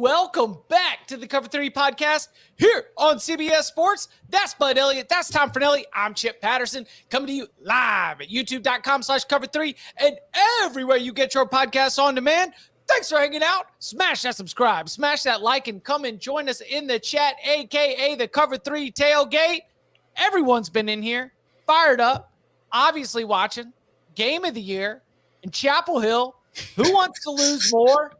Welcome back to the Cover 3 podcast here on CBS Sports. That's Bud Elliott. That's Tom Fornelli. I'm Chip Patterson coming to you live at youtube.com/cover3 and everywhere you get your podcasts on demand. Thanks for hanging out. Smash that subscribe, smash that like, and come and join us in the chat, a.k.a. the Cover 3 tailgate. Everyone's been in here, fired up, obviously watching Game of the Year in Chapel Hill. Who wants to lose more?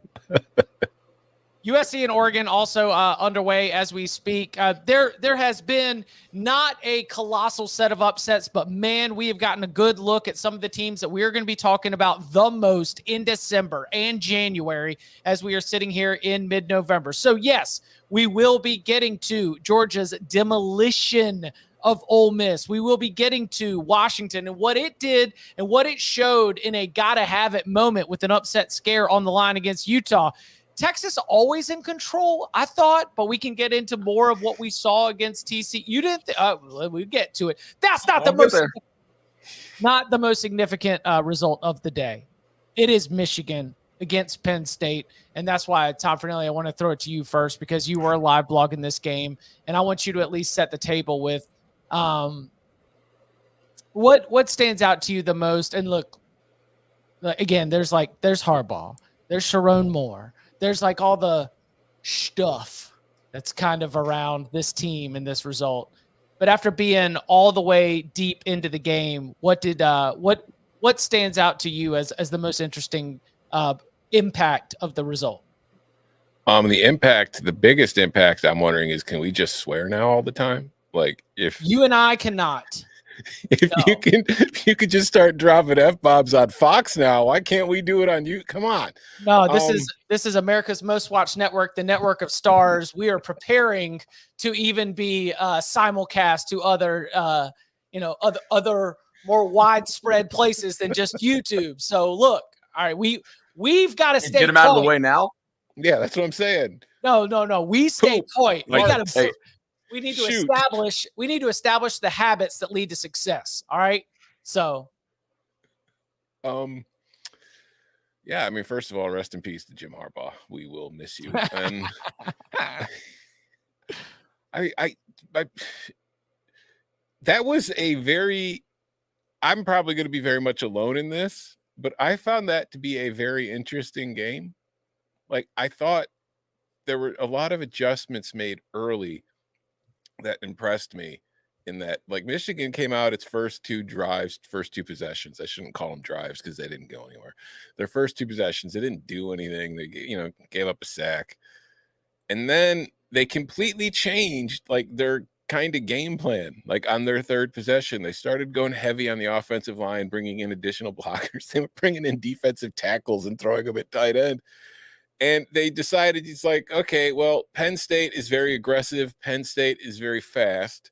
USC and Oregon also underway as we speak. There has been not a colossal set of upsets, but man, we have gotten a good look at some of the teams that we are going to be talking about the most in December and January as we are sitting here in mid-November. So yes, we will be getting to Georgia's demolition of Ole Miss. We will be getting to Washington and what it did and what it showed in a gotta-have-it moment with an upset scare on the line against Utah. Texas always in control, I thought, but we can get into more of what we saw against TCU. You didn't we'll get to it. That's not the most significant result of the day. It is Michigan against Penn State, and that's why, Tom Fornelli, I want to throw it to you first because you were live blogging this game, and I want you to at least set the table with what stands out to you the most. And look, again, there's Harbaugh, there's Sharon Moore. There's like all the stuff that's kind of around this team and this result. But after being all the way deep into the game, what stands out to you as the most interesting impact of the result? The biggest impact I'm wondering is, can we just swear now all the time? Like if you and I cannot. If you could just start dropping F-bombs on Fox now, why can't we do it on you? Come on. No, this is America's most watched network, the network of stars. We are preparing to even be simulcast to other other more widespread places than just YouTube. So look, all right, we've got to stay. Get them out of the way now. Yeah, that's what I'm saying. No. We stay point. Like, we got to. We need to establish the habits that lead to success. All right. So, yeah, I mean, first of all, rest in peace to Jim Harbaugh. We will miss you. And that was I'm probably going to be very much alone in this, but I found that to be a very interesting game. Like, I thought there were a lot of adjustments made early that impressed me, in that, like, Michigan came out its first two possessions. I shouldn't call them drives because they didn't go anywhere. Their first two possessions, they didn't do anything. They, gave up a sack. And then they completely changed, like, their kind of game plan. Like, on their third possession, they started going heavy on the offensive line, bringing in additional blockers. They were bringing in defensive tackles and throwing them at tight end. And they decided, it's like, okay, well, Penn State is very aggressive. Penn State is very fast.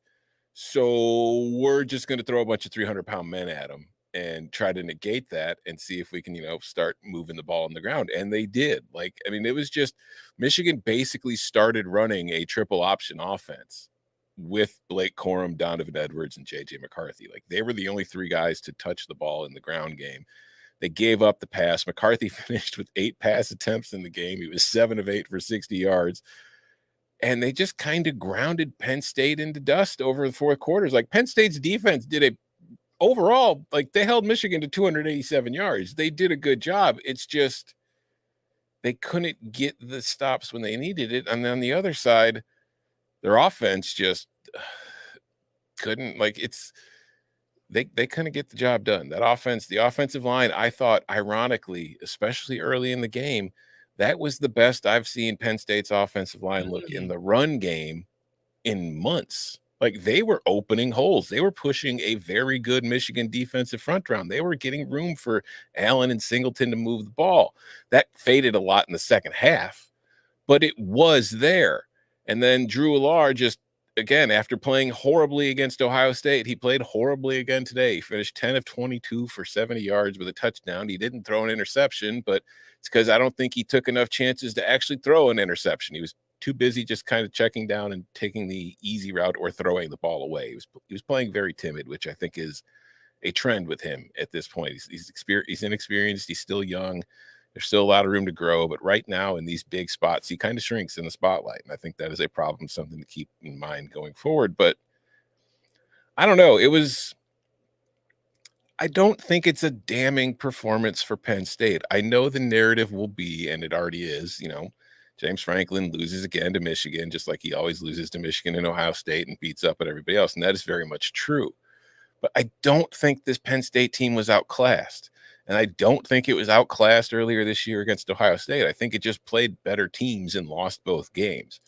So we're just going to throw a bunch of 300-pound men at them and try to negate that and see if we can, start moving the ball on the ground. And they did. Like, I mean, it was just Michigan basically started running a triple option offense with Blake Corum, Donovan Edwards, and J.J. McCarthy. Like, they were the only three guys to touch the ball in the ground game. They gave up the pass. McCarthy finished with 8 pass attempts in the game. He was 7 of 8 for 60 yards. And they just kind of grounded Penn State into dust over the fourth quarters. Like, Penn State's defense overall, like, they held Michigan to 287 yards. They did a good job. It's just they couldn't get the stops when they needed it. And on the other side, their offense just couldn't, like, They couldn't get the job done. That offense, the offensive line, I thought, ironically, especially early in the game, that was the best I've seen Penn State's offensive line look in the run game in months. Like, they were opening holes. They were pushing a very good Michigan defensive front round. They were getting room for Allen and Singleton to move the ball. That faded a lot in the second half, but it was there. And then Drew Allar just, again, after playing horribly against Ohio State, he played horribly again today. He finished 10 of 22 for 70 yards with a touchdown. He didn't throw an interception, but it's because I don't think he took enough chances to actually throw an interception. He was too busy just kind of checking down and taking the easy route or throwing the ball away. He was playing very timid, which I think is a trend with him at this point. He's inexperienced. He's still young. There's still a lot of room to grow, but right now in these big spots, he kind of shrinks in the spotlight. And I think that is a problem, something to keep in mind going forward. But I don't know. I don't think it's a damning performance for Penn State. I know the narrative will be, and it already is, James Franklin loses again to Michigan, just like he always loses to Michigan and Ohio State and beats up at everybody else. And that is very much true. But I don't think this Penn State team was outclassed. And I don't think it was outclassed earlier this year against Ohio State. I think it just played better teams and lost both games.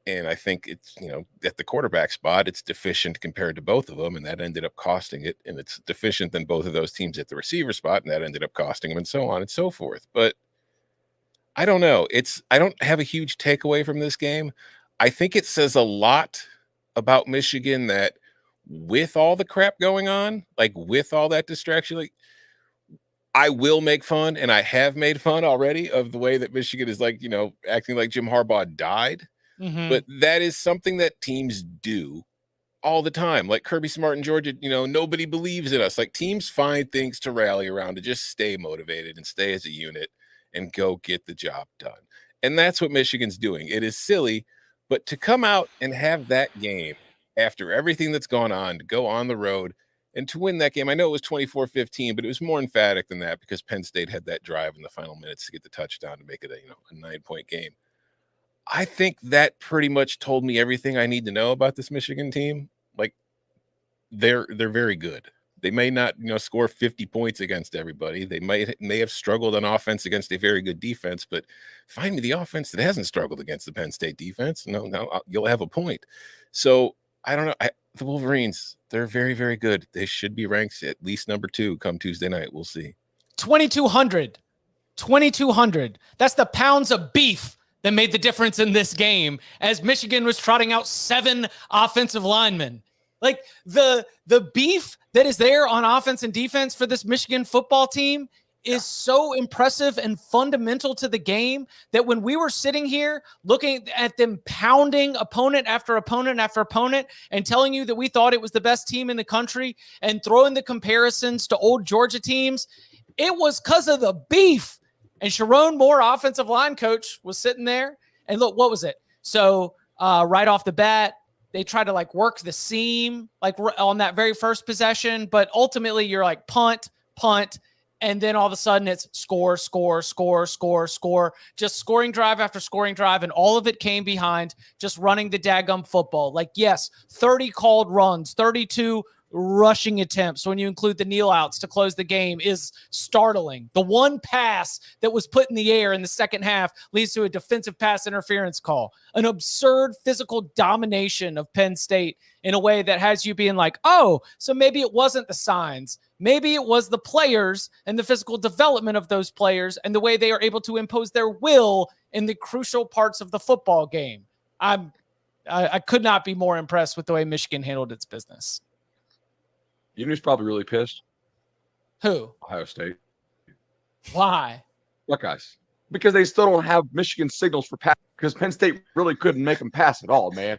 And I think it's, at the quarterback spot, it's deficient compared to both of them. And that ended up costing it. And it's deficient than both of those teams at the receiver spot. And that ended up costing them, and so on and so forth. But I don't know. I don't have a huge takeaway from this game. I think it says a lot about Michigan that with all the crap going on, like with all that distraction, like I will make fun, and I have made fun already of the way that Michigan is acting like Jim Harbaugh died. Mm-hmm. But that is something that teams do all the time. Like Kirby Smart in Georgia, nobody believes in us. Like teams find things to rally around to just stay motivated and stay as a unit and go get the job done. And that's what Michigan's doing. It is silly, but to come out and have that game after everything that's gone on, to go on the road and to win that game, I know it was 24-15, but it was more emphatic than that because Penn State had that drive in the final minutes to get the touchdown to make it a 9-point game. I think that pretty much told me everything I need to know about this Michigan team. Like they're very good. They may not, score 50 points against everybody. They may have struggled on offense against a very good defense, but find me the offense that hasn't struggled against the Penn State defense. No, you'll have a point. So I don't know. The Wolverines, they're very, very good. They should be ranked at least number 2 come Tuesday night. We'll see. 2,200. That's the pounds of beef that made the difference in this game as Michigan was trotting out 7 offensive linemen. Like the beef that is there on offense and defense for this Michigan football team is so impressive and fundamental to the game that when we were sitting here looking at them pounding opponent after opponent after opponent and telling you that we thought it was the best team in the country and throwing the comparisons to old Georgia teams, it was because of the beef. And Sharon Moore, offensive line coach, was sitting there. And look, what was it? So right off the bat, they try to work the seam on that very first possession. But ultimately, you're punt. And then all of a sudden it's score. Just scoring drive after scoring drive. And all of it came behind just running the daggum football. Yes, 30 called runs, 32 rushing attempts when you include the kneel outs to close the game is startling. The one pass that was put in the air in the second half leads to a defensive pass interference call. An absurd physical domination of Penn State in a way that has you being oh, so maybe it wasn't the signs. Maybe it was the players and the physical development of those players and the way they are able to impose their will in the crucial parts of the football game. I could not be more impressed with the way Michigan handled its business. You know who's probably really pissed? Who? Ohio State. Why? Buckeyes. Because they still don't have Michigan signals for pass. Because Penn State really couldn't make them pass at all, man.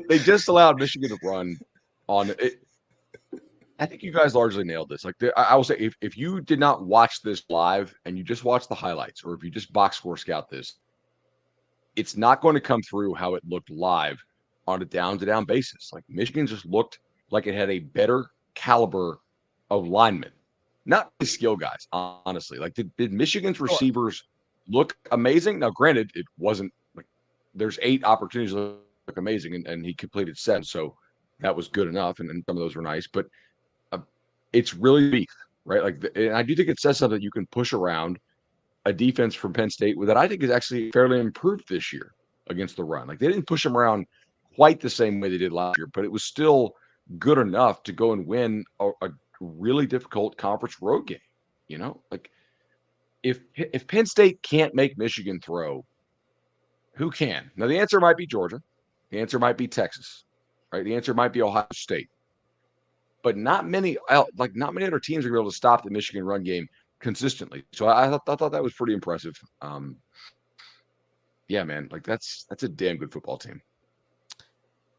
They just allowed Michigan to run on it. I think you guys largely nailed this. I will say, if you did not watch this live and you just watch the highlights, or if you just box score scout this, it's not going to come through how it looked live on a down-to-down basis. Michigan just looked like it had a better caliber of linemen, not the skill guys, honestly. Did Michigan's receivers look amazing? Now, granted, it wasn't there's 8 opportunities that look amazing, and he completed 7, so that was good enough, and some of those were nice. But it's really beef, right? And I do think it says something that you can push around a defense from Penn State that I think is actually fairly improved this year against the run. They didn't push them around quite the same way they did last year, but it was still good enough to go and win a really difficult conference road game. If Penn State can't make Michigan throw, who can? Now the answer might be Georgia, the answer might be Texas, right? The answer might be Ohio State, but not many other teams are able to stop the Michigan run game consistently. So I thought that was pretty impressive. Yeah, man, that's a damn good football team.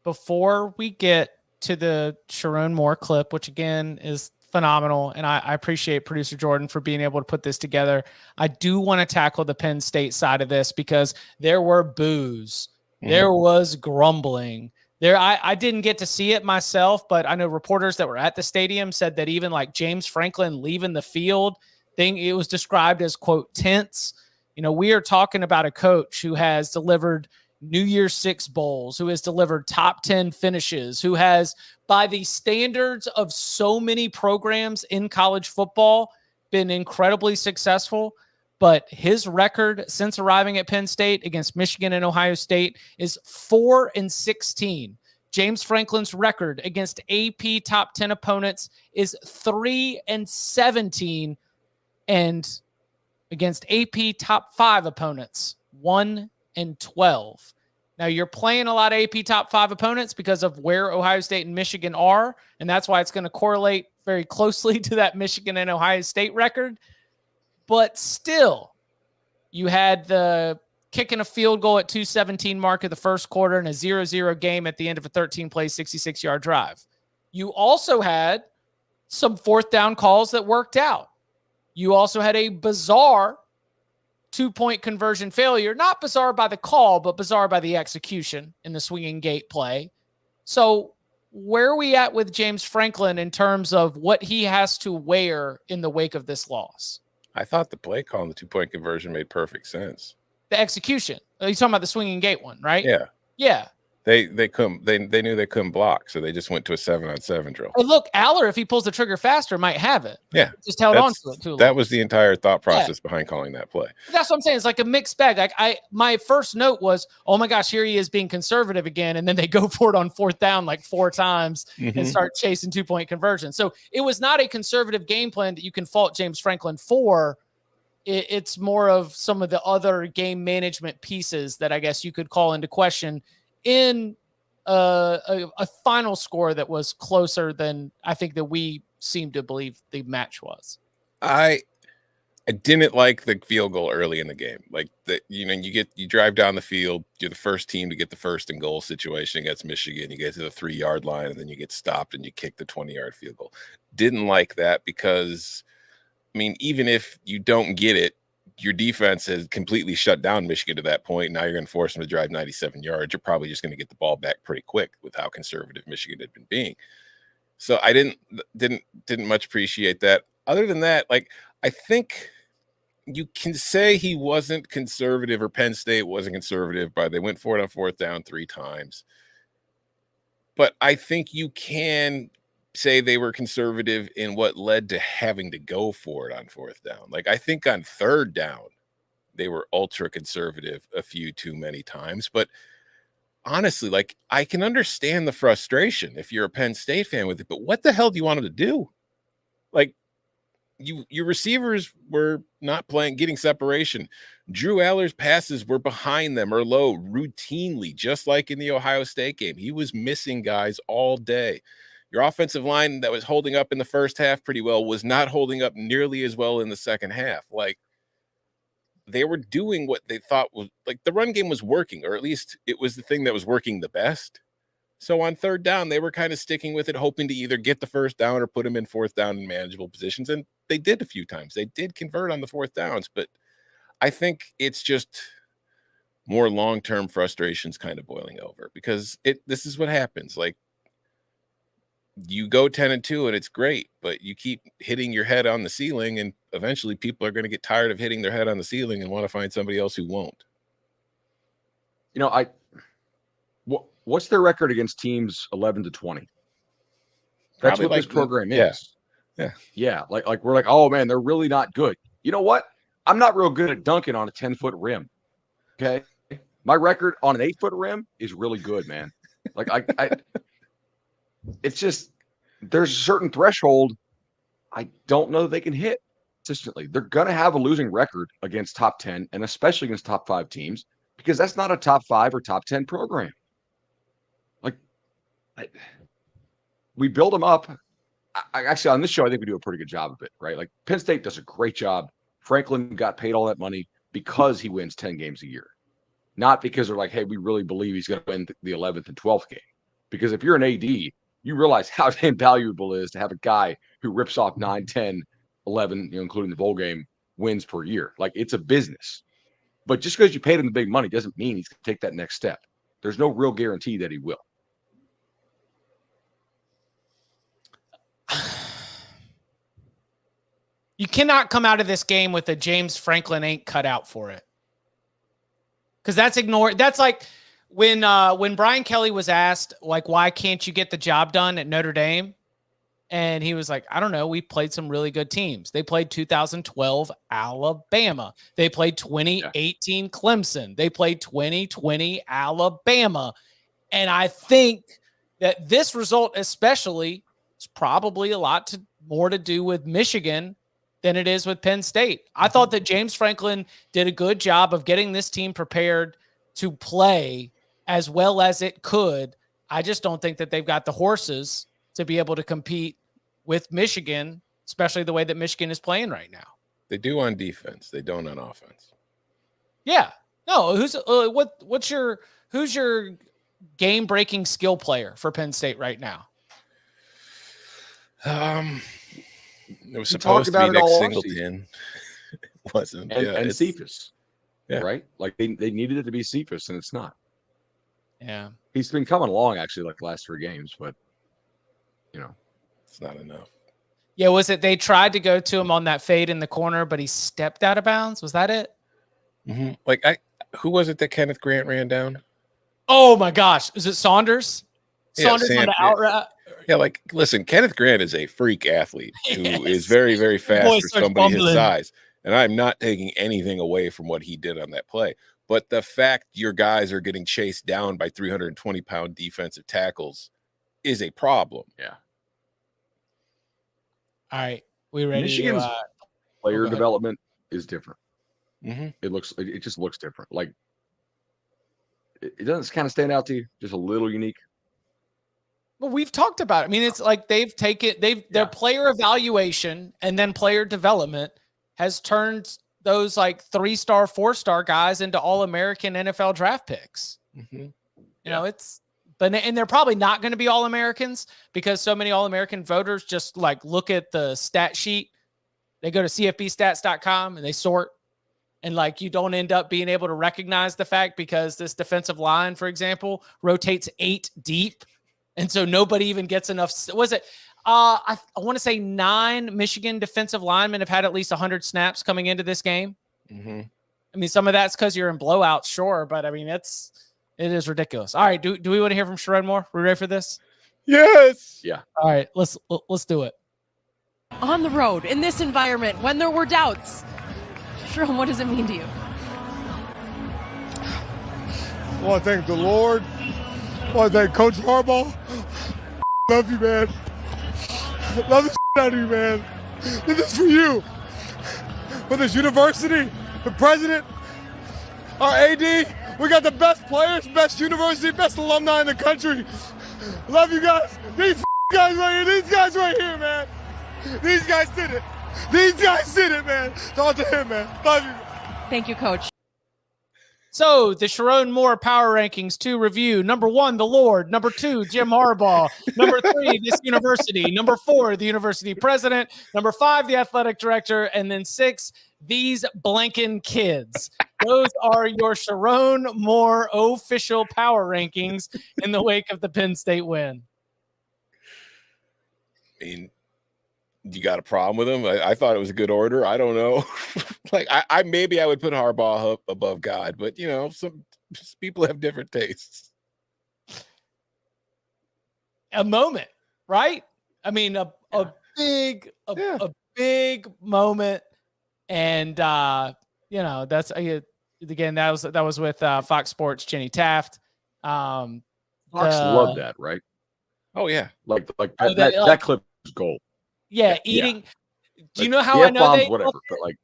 Before we get to the Sharon Moore clip, which again is phenomenal. And I appreciate producer Jordan for being able to put this together. I do want to tackle the Penn State side of this because there were boos. There was grumbling. I didn't get to see it myself, but I know reporters that were at the stadium said that even like James Franklin leaving the field it was described as, quote, tense. We are talking about a coach who has delivered New Year's Six bowls, who has delivered top 10 finishes, who has, by the standards of so many programs in college football, been incredibly successful. But his record since arriving at Penn State against Michigan and Ohio State is 4-16. James Franklin's record against AP top 10 opponents is 3-17, and against AP top 5 opponents, 1-12. Now, you're playing a lot of AP top 5 opponents because of where Ohio State and Michigan are, and that's why it's going to correlate very closely to that Michigan and Ohio State record. But still, you had the kicking a field goal at 2:17 mark of the first quarter and a 0-0 game at the end of a 13-play, 66-yard drive. You also had some fourth down calls that worked out. You also had a bizarre 2-point conversion failure, not bizarre by the call, but bizarre by the execution in the swinging gate play. So where are we at with James Franklin in terms of what he has to wear in the wake of this loss? I thought the play call on the 2-point conversion made perfect sense. The execution. You're talking about the swinging gate one, right? Yeah. Yeah. They knew they couldn't block, so they just went to a 7-on-7 drill. And look, Aller, if he pulls the trigger faster, might have it. Yeah. Just held on to it too long. That was the entire thought process behind calling that play. That's what I'm saying. It's like a mixed bag. Like my first note was, oh my gosh, here he is being conservative again. And then they go for it on fourth down like 4 times and start chasing 2-point conversion. So it was not a conservative game plan that you can fault James Franklin for. It's more of some of the other game management pieces that I guess you could call into question in a final score that was closer than I think that we seem to believe the match was. I didn't like the field goal early in the game. Like that, you drive down the field, you're the first team to get the first and goal situation against Michigan. You get to the 3-yard line and then you get stopped and you kick the 20-yard field goal. Didn't like that because, even if you don't get it, your defense has completely shut down Michigan to that point. Now you're going to force them to drive 97 yards. You're probably just going to get the ball back pretty quick with how conservative Michigan had been being. So I didn't much appreciate that. Other than that, I think you can say he wasn't conservative or Penn State wasn't conservative, but they went for it on fourth down 3 times. But I think you can say they were conservative in what led to having to go for it on fourth down. I think on third down, they were ultra conservative a few too many times. But honestly, I can understand the frustration if you're a Penn State fan with it, but what the hell do you want them to do? Your receivers were not getting separation. Drew Aller's passes were behind them or low routinely, just like in the Ohio State game. He was missing guys all day. Your offensive line that was holding up in the first half pretty well was not holding up nearly as well in the second half. They were doing what they thought was the run game was working, or at least it was the thing that was working the best. So on third down, they were kind of sticking with it, hoping to either get the first down or put them in fourth down in manageable positions. And they did a few times. They did convert on the fourth downs, but I think it's just more long-term frustrations kind of boiling over because this is what happens. You go 10-2 and it's great, but you keep hitting your head on the ceiling and eventually people are going to get tired of hitting their head on the ceiling and want to find somebody else who won't. What's their record against teams 11-20? That's what this program is. Yeah. We're like, oh man, they're really not good. You know what? I'm not real good at dunking on a 10-foot rim. Okay. My record on an 8-foot rim is really good, man. It's just there's a certain threshold I don't know they can hit consistently. They're going to have a losing record against top 10 and especially against top 5 teams because that's not a top 5 or top 10 program. We build them up. Actually, on this show, I think we do a pretty good job of it, right? Penn State does a great job. Franklin got paid all that money because he wins 10 games a year, not because they're like, hey, we really believe he's going to win the 11th and 12th game. Because if you're an AD you realize how invaluable it is to have a guy who rips off 9, 10, 11, including the bowl game, wins per year. Like, it's a business. But just because you paid him the big money doesn't mean he's going to take that next step. There's no real guarantee that he will. You cannot come out of this game with a James Franklin ain't cut out for it. Because that's ignored. That's like when Brian Kelly was asked, like, why can't you get the job done at Notre Dame? And he was like, I don't know. We played some really good teams. They played 2012 Alabama. They played 2018 Clemson. They played 2020 Alabama. And I think that this result especially is probably a lot more to do with Michigan than it is with Penn State. I thought that James Franklin did a good job of getting this team prepared to play as well as it could. I just don't think that they've got the horses to be able to compete with Michigan, especially the way that Michigan is playing right now. They do on defense. They don't on offense. Yeah. No, who's your game-breaking skill player for Penn State right now? It was supposed to be Nick Singleton. It wasn't. And Cephas. Yeah. Right? Like they needed it to be Cephas, and it's not. Yeah. He's been coming along actually like the last 3 games, but it's not enough. Yeah, was it they tried to go to him on that fade in the corner, but he stepped out of bounds? Was that it? Mm-hmm. Like who was it that Kenneth Grant ran down? Oh my gosh. Is it Saunders? Saunders on the out route? Yeah, like, listen, Kenneth Grant is a freak athlete who is very, very fast for somebody his size. And I'm not taking anything away from what he did on that play. But the fact your guys are getting chased down by 320-pound defensive tackles is a problem. Yeah. All right. We ready? Michigan's player development is different. Mm-hmm. It just looks different. Like, it doesn't kind of stand out to you, just a little unique. Well, we've talked about it. I mean, it's like their player evaluation and then player development has turned those like 3-star, 4-star guys into All-American NFL draft picks. Mm-hmm. You know, and they're probably not going to be All-Americans because so many All-American voters just like look at the stat sheet. They go to cfbstats.com and they sort, and like you don't end up being able to recognize the fact because this defensive line, for example, rotates 8 deep. And so nobody even gets enough. Was it? I want to say 9 Michigan defensive linemen have had at least 100 snaps coming into this game. Mm-hmm. I mean, some of that's because you're in blowouts, sure, but I mean, it is ridiculous. All right, do we want to hear from Sharon more? We ready for this? Yes. Yeah. All right, let's do it. On the road in this environment, when there were doubts, Sharon, what does it mean to you? I want to thank the Lord. I want to thank Coach Harbaugh. Love you, man. Love the out of you, man. This is for you. For this university, the president, our AD, we got the best players, best university, best alumni in the country. Love you guys. These guys right here, man. These guys did it. These guys did it, man. Talk to him, man. Love you. Thank you, Coach. So the Sharon Moore Power Rankings to review. Number 1, the Lord. Number 2, Jim Harbaugh. Number 3, this university. Number 4, the university president. Number 5, the athletic director. And then 6, these blanking kids. Those are your Sharon Moore official power rankings in the wake of the Penn State win. I mean, you got a problem with him? I thought it was a good order. I don't know. Like I maybe I would put Harbaugh up above God, but some people have different tastes. A moment, right? I mean, a big moment, and that's again that was with Fox Sports Jenny Taft. Fox loved that, right? Oh yeah, like that clip is gold. Yeah, eating. Yeah. Do you know how I know they? Whatever, but like.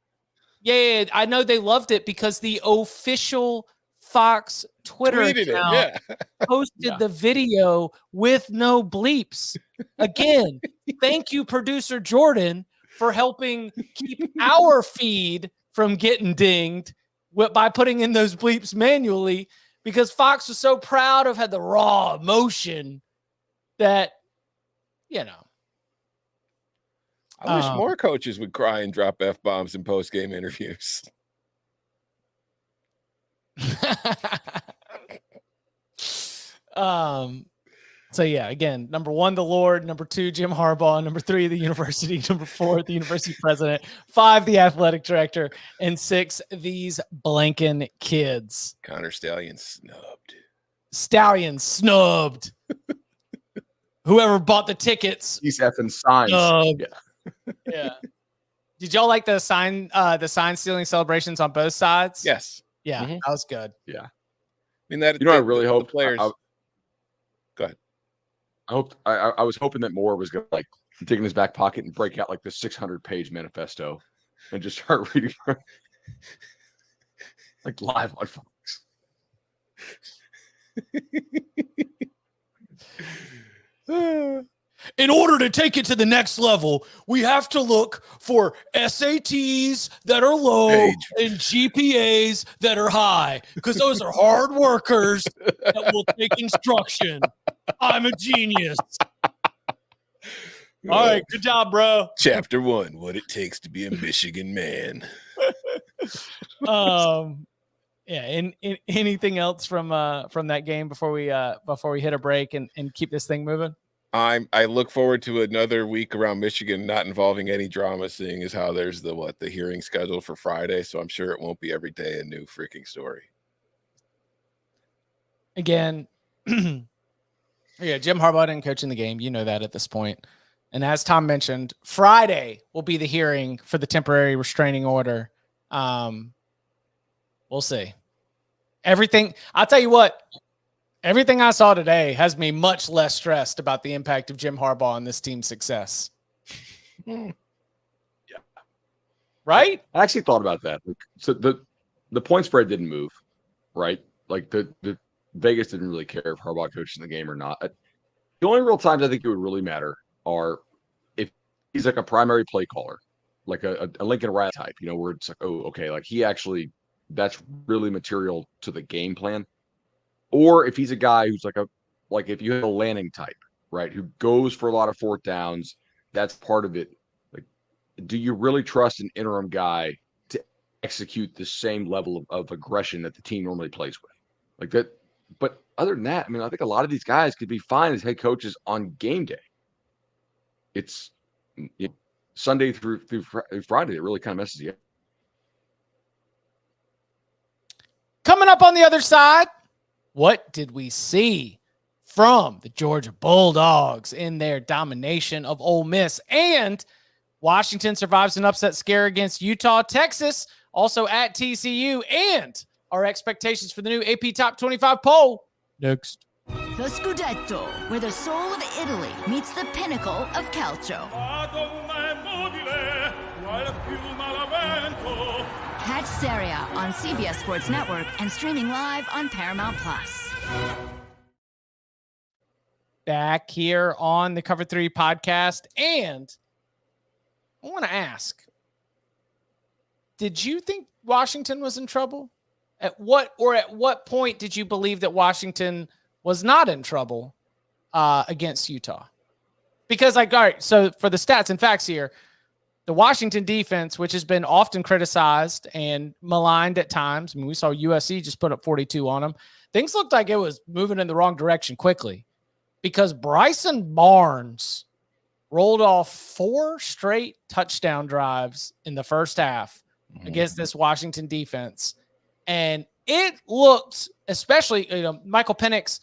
Yeah, I know they loved it because the official Fox Twitter account posted the video with no bleeps. Again, thank you, producer Jordan, for helping keep our feed from getting dinged by putting in those bleeps manually, because Fox was so proud of had the raw emotion that you know. I wish more coaches would cry and drop F-bombs in post-game interviews. So yeah, again, number 1, the Lord, number 2, Jim Harbaugh, number 3, the university, number 4, the university president, 5, the athletic director, and 6, these blanking kids. Connor Stallion snubbed. Stallion snubbed. Whoever bought the tickets. He's effing signs. Yeah. Did y'all like the sign stealing celebrations on both sides? Yes. Yeah, Mhm. that was good. Yeah. I mean, that. You know, I really hope players. Go ahead. I was hoping that Moore was going to like dig in his back pocket and break out like the 600-page manifesto and just start reading like live on Fox. In order to take it to the next level, we have to look for SATs that are low and GPAs that are high, because those are hard workers that will take instruction. I'm a genius. All right, good job, bro. Chapter 1: What it takes to be a Michigan man. Yeah. And anything else from that game before we hit a break and keep this thing moving? I look forward to another week around Michigan, not involving any drama, seeing as how there's the hearing scheduled for Friday. So I'm sure it won't be every day a new freaking story. Again, yeah, Jim Harbaugh didn't coach in the game. You know that at this point. And as Tom mentioned, Friday will be the hearing for the temporary restraining order. We'll see. Everything, I'll tell you what, everything I saw today has me much less stressed about the impact of Jim Harbaugh on this team's success. Yeah. Right? I actually thought about that. So the point spread didn't move, right? Like the Vegas didn't really care if Harbaugh coached in the game or not. The only real times I think it would really matter are if he's like a primary play caller, like a Lincoln Riley type, you know, where it's like, oh, okay, like he actually, that's really material to the game plan. Or if he's a guy who's like if you have a Lanning type, right, who goes for a lot of fourth downs, that's part of it. Like, do you really trust an interim guy to execute the same level of aggression that the team normally plays with? Like that. But other than that, I mean, I think a lot of these guys could be fine as head coaches on game day. It's Sunday through Friday that really kind of messes you up. Coming up on the other side, what did we see from the Georgia Bulldogs in their domination of Ole Miss? And Washington survives an upset scare against Utah. Texas also at TCU, and our expectations for the new AP Top 25 poll. Next. The Scudetto, where the soul of Italy meets the pinnacle of calcio. Catch Serie A on CBS Sports Network and streaming live on Paramount Plus. Back here on the Cover 3 podcast, and I want to ask, did you think Washington was in trouble? At what point did you believe that Washington was not in trouble against Utah? Because, like, all right, so for the stats and facts here, the Washington defense, which has been often criticized and maligned at times, I mean, we saw USC just put up 42 on them. Things looked like it was moving in the wrong direction quickly, because Bryson Barnes rolled off 4 straight touchdown drives in the first half against this Washington defense. And it looked, especially, Michael Penix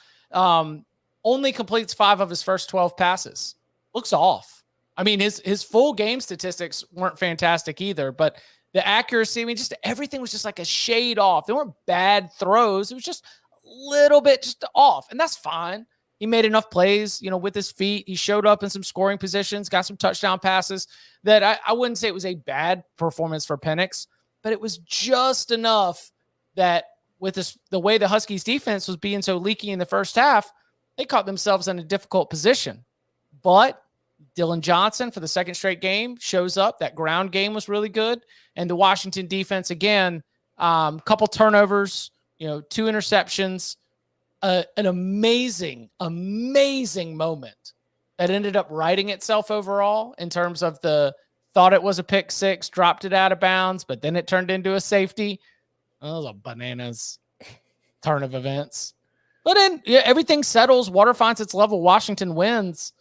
only completes 5 of his first 12 passes. Looks off. I mean, his full game statistics weren't fantastic either, but the accuracy, I mean, just everything was just like a shade off. They weren't bad throws. It was just a little bit just off, and that's fine. He made enough plays, with his feet. He showed up in some scoring positions, got some touchdown passes that I wouldn't say it was a bad performance for Penix, but it was just enough that with the way the Huskies defense was being so leaky in the first half, they caught themselves in a difficult position. But Dylan Johnson, for the second straight game, shows up. That ground game was really good. And the Washington defense, again, couple turnovers, 2 interceptions, an amazing moment that ended up righting itself overall in terms of thought it was a pick six, dropped it out of bounds, but then it turned into a safety. That was a bananas turn of events. But then everything settles. Water finds its level. Washington wins.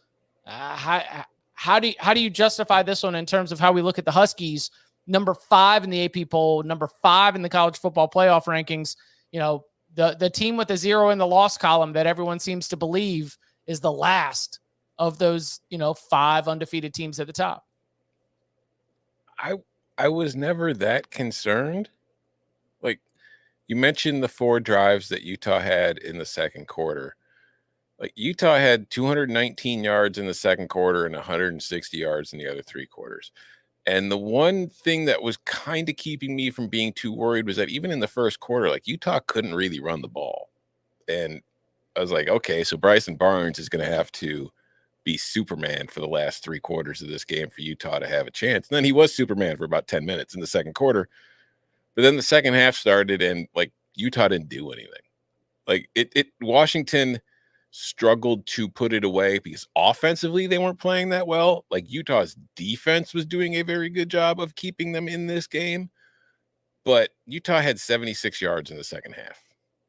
How do you justify this one in terms of how we look at the Huskies? Number 5 in the AP poll, number 5 in the college football playoff rankings. The team with a 0 in the loss column that everyone seems to believe is the last of those 5 undefeated teams at the top. I was never that concerned. Like, you mentioned the 4 drives that Utah had in the second quarter. Like, Utah had 219 yards in the second quarter and 160 yards in the other 3 quarters. And the one thing that was kind of keeping me from being too worried was that even in the first quarter, like, Utah couldn't really run the ball. And I was like, okay, so Bryson Barnes is going to have to be Superman for the last 3 quarters of this game for Utah to have a chance. And then he was Superman for about 10 minutes in the second quarter. But then the second half started and like Utah didn't do anything. Like Washington struggled to put it away because offensively they weren't playing that well. Like, Utah's defense was doing a very good job of keeping them in this game. But Utah had 76 yards in the second half.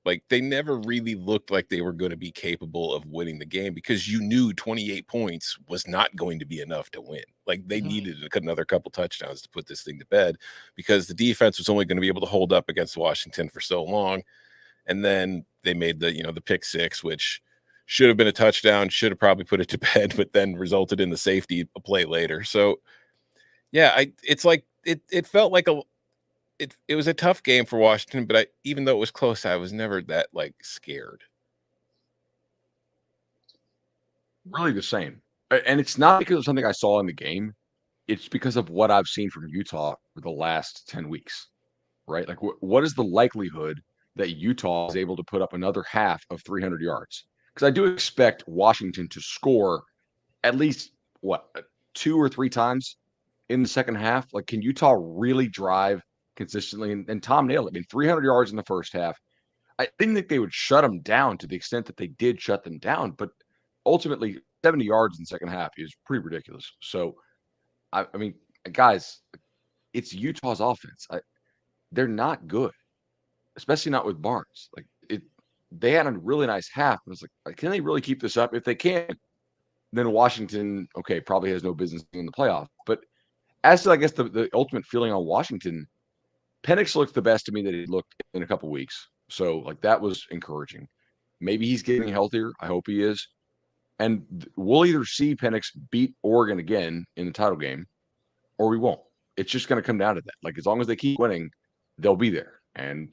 Like, they never really looked like they were going to be capable of winning the game because you knew 28 points was not going to be enough to win. Like, they needed another couple touchdowns to put this thing to bed because the defense was only going to be able to hold up against Washington for so long. And then they made the pick six, which should have been a touchdown, should have probably put it to bed, but then resulted in the safety a play later. So, yeah, it's like it felt like it was a tough game for Washington, but even though it was close, I was never that like scared. Really the same. And it's not because of something I saw in the game. It's because of what I've seen from Utah for the last 10 weeks, right? Like, what is the likelihood that Utah is able to put up another half of 300 yards? Because I do expect Washington to score at least, 2 or 3 times in the second half. Like, can Utah really drive consistently? And Tom nailed it. I mean, 300 yards in the first half. I didn't think they would shut them down to the extent that they did shut them down, but ultimately 70 yards in the second half is pretty ridiculous. So, I mean, guys, it's Utah's offense. They're not good, especially not with Barnes. Like, they had a really nice half. And it's like, can they really keep this up? If they can, then Washington, okay, probably has no business in the playoff. But as to, I guess, the ultimate feeling on Washington, Penix looks the best to me that he looked in a couple weeks. So, like, that was encouraging. Maybe he's getting healthier. I hope he is. And we'll either see Penix beat Oregon again in the title game, or we won't. It's just going to come down to that. Like, as long as they keep winning, they'll be there. And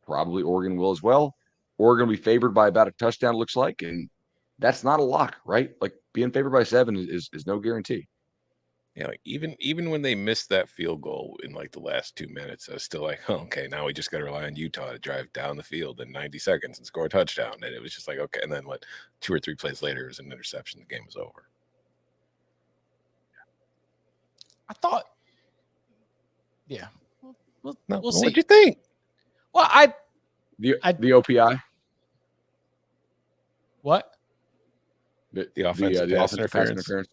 probably Oregon will as well. Oregon will be favored by about a touchdown, it looks like. And that's not a lock, right? Like, being favored by 7 is no guarantee. Yeah, like even when they missed that field goal in like the last 2 minutes, I was still like, oh, okay, now we just got to rely on Utah to drive down the field in 90 seconds and score a touchdown. And it was just like, okay. And then 2 or 3 plays later, it was an interception. The game was over. I thought, yeah, we'll see. What'd you think? Well, The OPI? The What? offensive pass interference.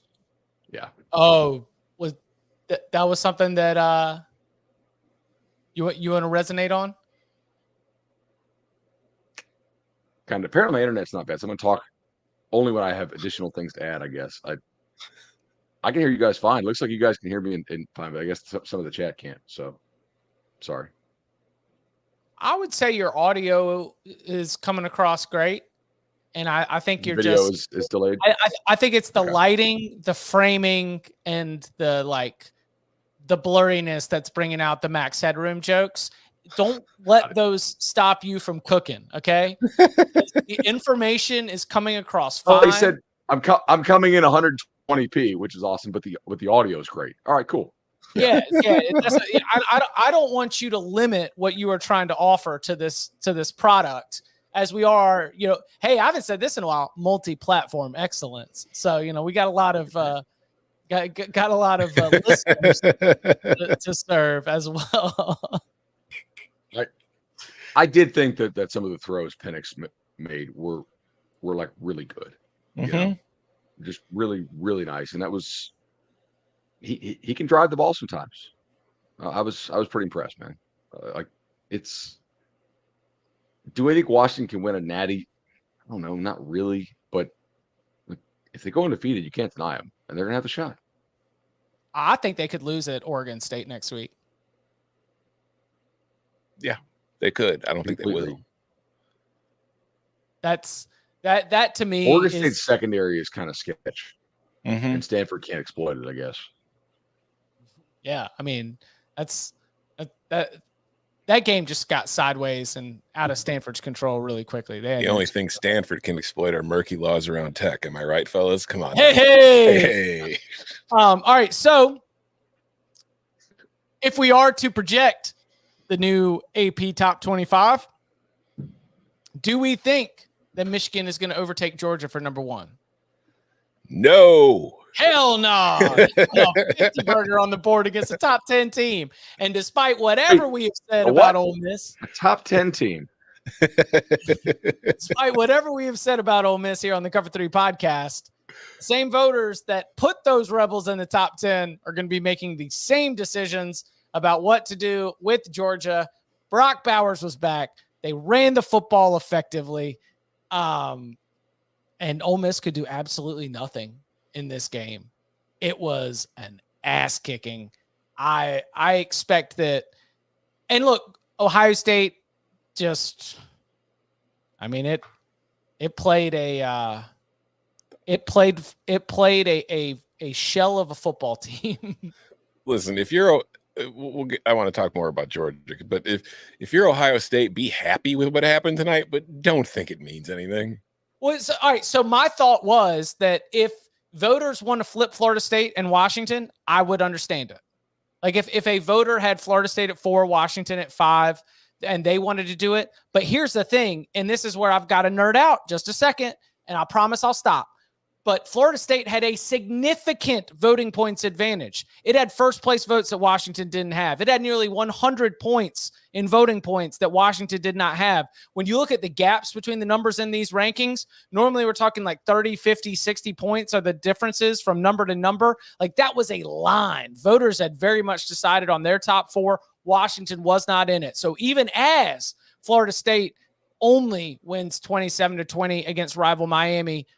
Yeah. Oh, that was something that you want to resonate on? Kind of. Apparently, my internet's not bad, so I'm going to talk only when I have additional things to add, I guess. I can hear you guys fine. Looks like you guys can hear me in fine, but I guess some of the chat can't. So, sorry. I would say your audio is coming across great. And I think your video is delayed. I think it's the lighting, the framing, and the blurriness that's bringing out the Max Headroom jokes. Don't let those stop you from cooking, okay? The information is coming across fine. Oh, he said I'm coming in 120p, which is awesome, but the audio is great. All right, cool. Yeah. I don't want you to limit what you are trying to offer to this product. As we are, hey, I haven't said this in a while, multi-platform excellence. So, we got a lot of listeners to serve as well. I did think that some of the throws Penix made were like really good. just really, really nice. And that was he can drive the ball sometimes. I was pretty impressed, man. Do I think Washington can win a natty? I don't know, not really. But if they go undefeated, you can't deny them, and they're gonna have a shot. I think they could lose at Oregon State next week. Yeah, they could. I don't think they will. That to me. Oregon State's secondary is kind of sketch, Mm-hmm. and Stanford can't exploit it, I guess. Yeah, I mean, that game just got sideways and out of Stanford's control really quickly. The only thing Stanford can exploit are murky laws around tech. Am I right, fellas? Come on. Hey. All right. So if we are to project the new AP Top 25, do we think that Michigan is going to overtake Georgia for number 1? No. Hell no. 50 burger on the board against a top 10 team. And despite whatever we have said about Ole Miss, a top 10 team. Despite whatever we have said about Ole Miss here on the Cover 3 podcast, same voters that put those Rebels in the top 10 are going to be making the same decisions about what to do with Georgia. Brock Bowers was back. They ran the football effectively. And Ole Miss could do absolutely nothing in this game. It was an ass kicking. I expect that. And look, Ohio State just, I mean, it played a shell of a football team. Listen, if you're, I want to talk more about Georgia, but if you're Ohio State, be happy with what happened tonight, but don't think it means anything. Well, all right. So my thought was that if voters want to flip Florida State and Washington, I would understand it. Like if a voter had Florida State at 4, Washington at 5, and they wanted to do it. But here's the thing, and this is where I've got to nerd out just a second, and I promise I'll stop. But Florida State had a significant voting points advantage. It had first place votes that Washington didn't have. It had nearly 100 points in voting points that Washington did not have. When you look at the gaps between the numbers in these rankings, normally we're talking like 30, 50, 60 points are the differences from number to number. Like that was a line. Voters had very much decided on their top 4. Washington was not in it. So even as Florida State only wins 27-20 against rival Miami,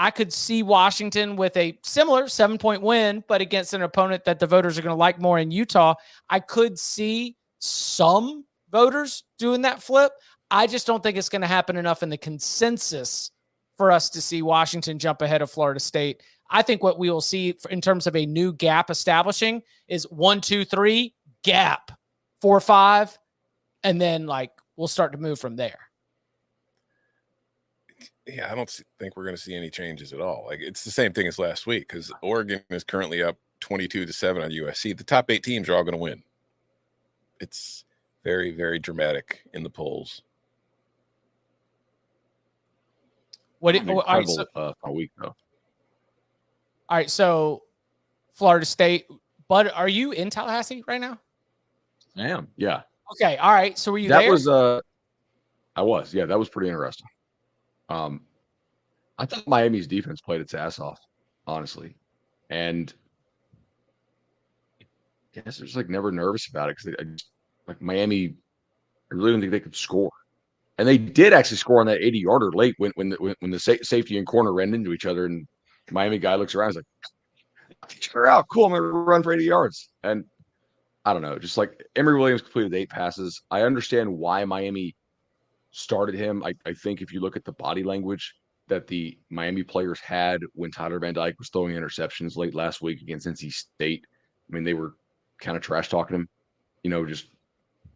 I could see Washington with a similar 7-point win, but against an opponent that the voters are going to like more in Utah. I could see some voters doing that flip. I just don't think it's going to happen enough in the consensus for us to see Washington jump ahead of Florida State. I think what we will see in terms of a new gap establishing is 1, 2, 3 gap, 4, 5, and then like we'll start to move from there. Yeah, I don't think we're going to see any changes at all. Like it's the same thing as last week because Oregon is currently up 22-7 on USC. The top 8 teams are all going to win. It's very, very dramatic in the polls. What? A week though. All right, so Florida State. But are you in Tallahassee right now? I am. Yeah. Okay. All right. So were you that there? Was I was. Yeah, that was pretty interesting. I thought Miami's defense played its ass off, honestly, and I guess I was like never nervous about it because like Miami, I really didn't think they could score, and they did actually score on that 80-yarder late when the safety and corner ran into each other, and Miami guy looks around, he's like, "Each other out, cool, I'm gonna run for 80 yards," and I don't know, just like Emory Williams completed 8 passes. I understand why Miami started him. I think if you look at the body language that the Miami players had when Tyler Van Dyke was throwing interceptions late last week against NC State, I mean, they were kind of trash talking him. You know, just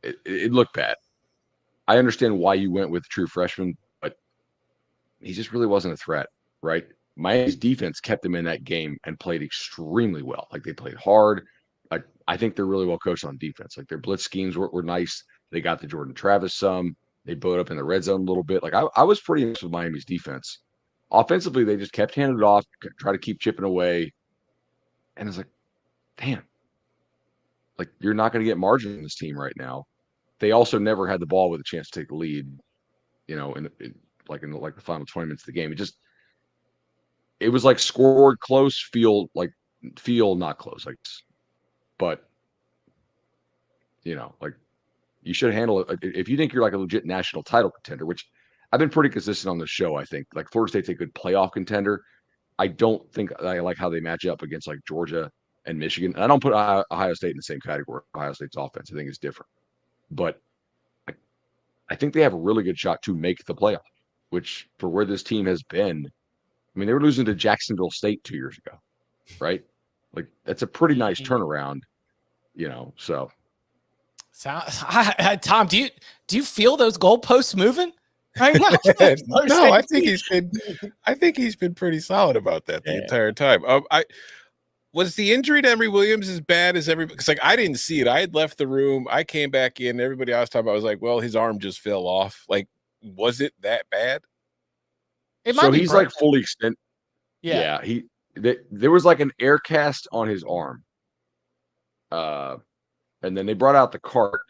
it looked bad. I understand why you went with true freshman, but he just really wasn't a threat, right? Miami's defense kept him in that game and played extremely well. Like they played hard. I think they're really well coached on defense. Like their blitz schemes were nice. They got the Jordan Travis some. They bowed up in the red zone a little bit. Like I was pretty impressed with Miami's defense. Offensively, they just kept handing it off, try to keep chipping away. And it's like, damn, like you're not going to get margin in this team right now. They also never had the ball with a chance to take the lead, you know, in the final 20 minutes of the game. it was like scored close, feel not close, like, but like you should handle it if you think you're like a legit national title contender, which I've been pretty consistent on the show. I think like Florida State's a good playoff contender. I don't think I like how they match up against like Georgia and Michigan. And I don't put Ohio State in the same category. Ohio State's offense, I think, is different, but I think they have a really good shot to make the playoff, which for where this team has been, I mean, they were losing to Jacksonville State 2 years ago, right? Like that's a pretty nice turnaround, so. Tom, do you feel those goalposts moving right now? No, I think he's been pretty solid about that the entire time. Was the injury to Emory Williams as bad as everybody? Because like I didn't see it. I had left the room. I came back in. Everybody I was talking about was like, well, his arm just fell off. Like, was it that bad? So he's like fully extended. Yeah. There was like an air cast on his arm. And then they brought out the cart,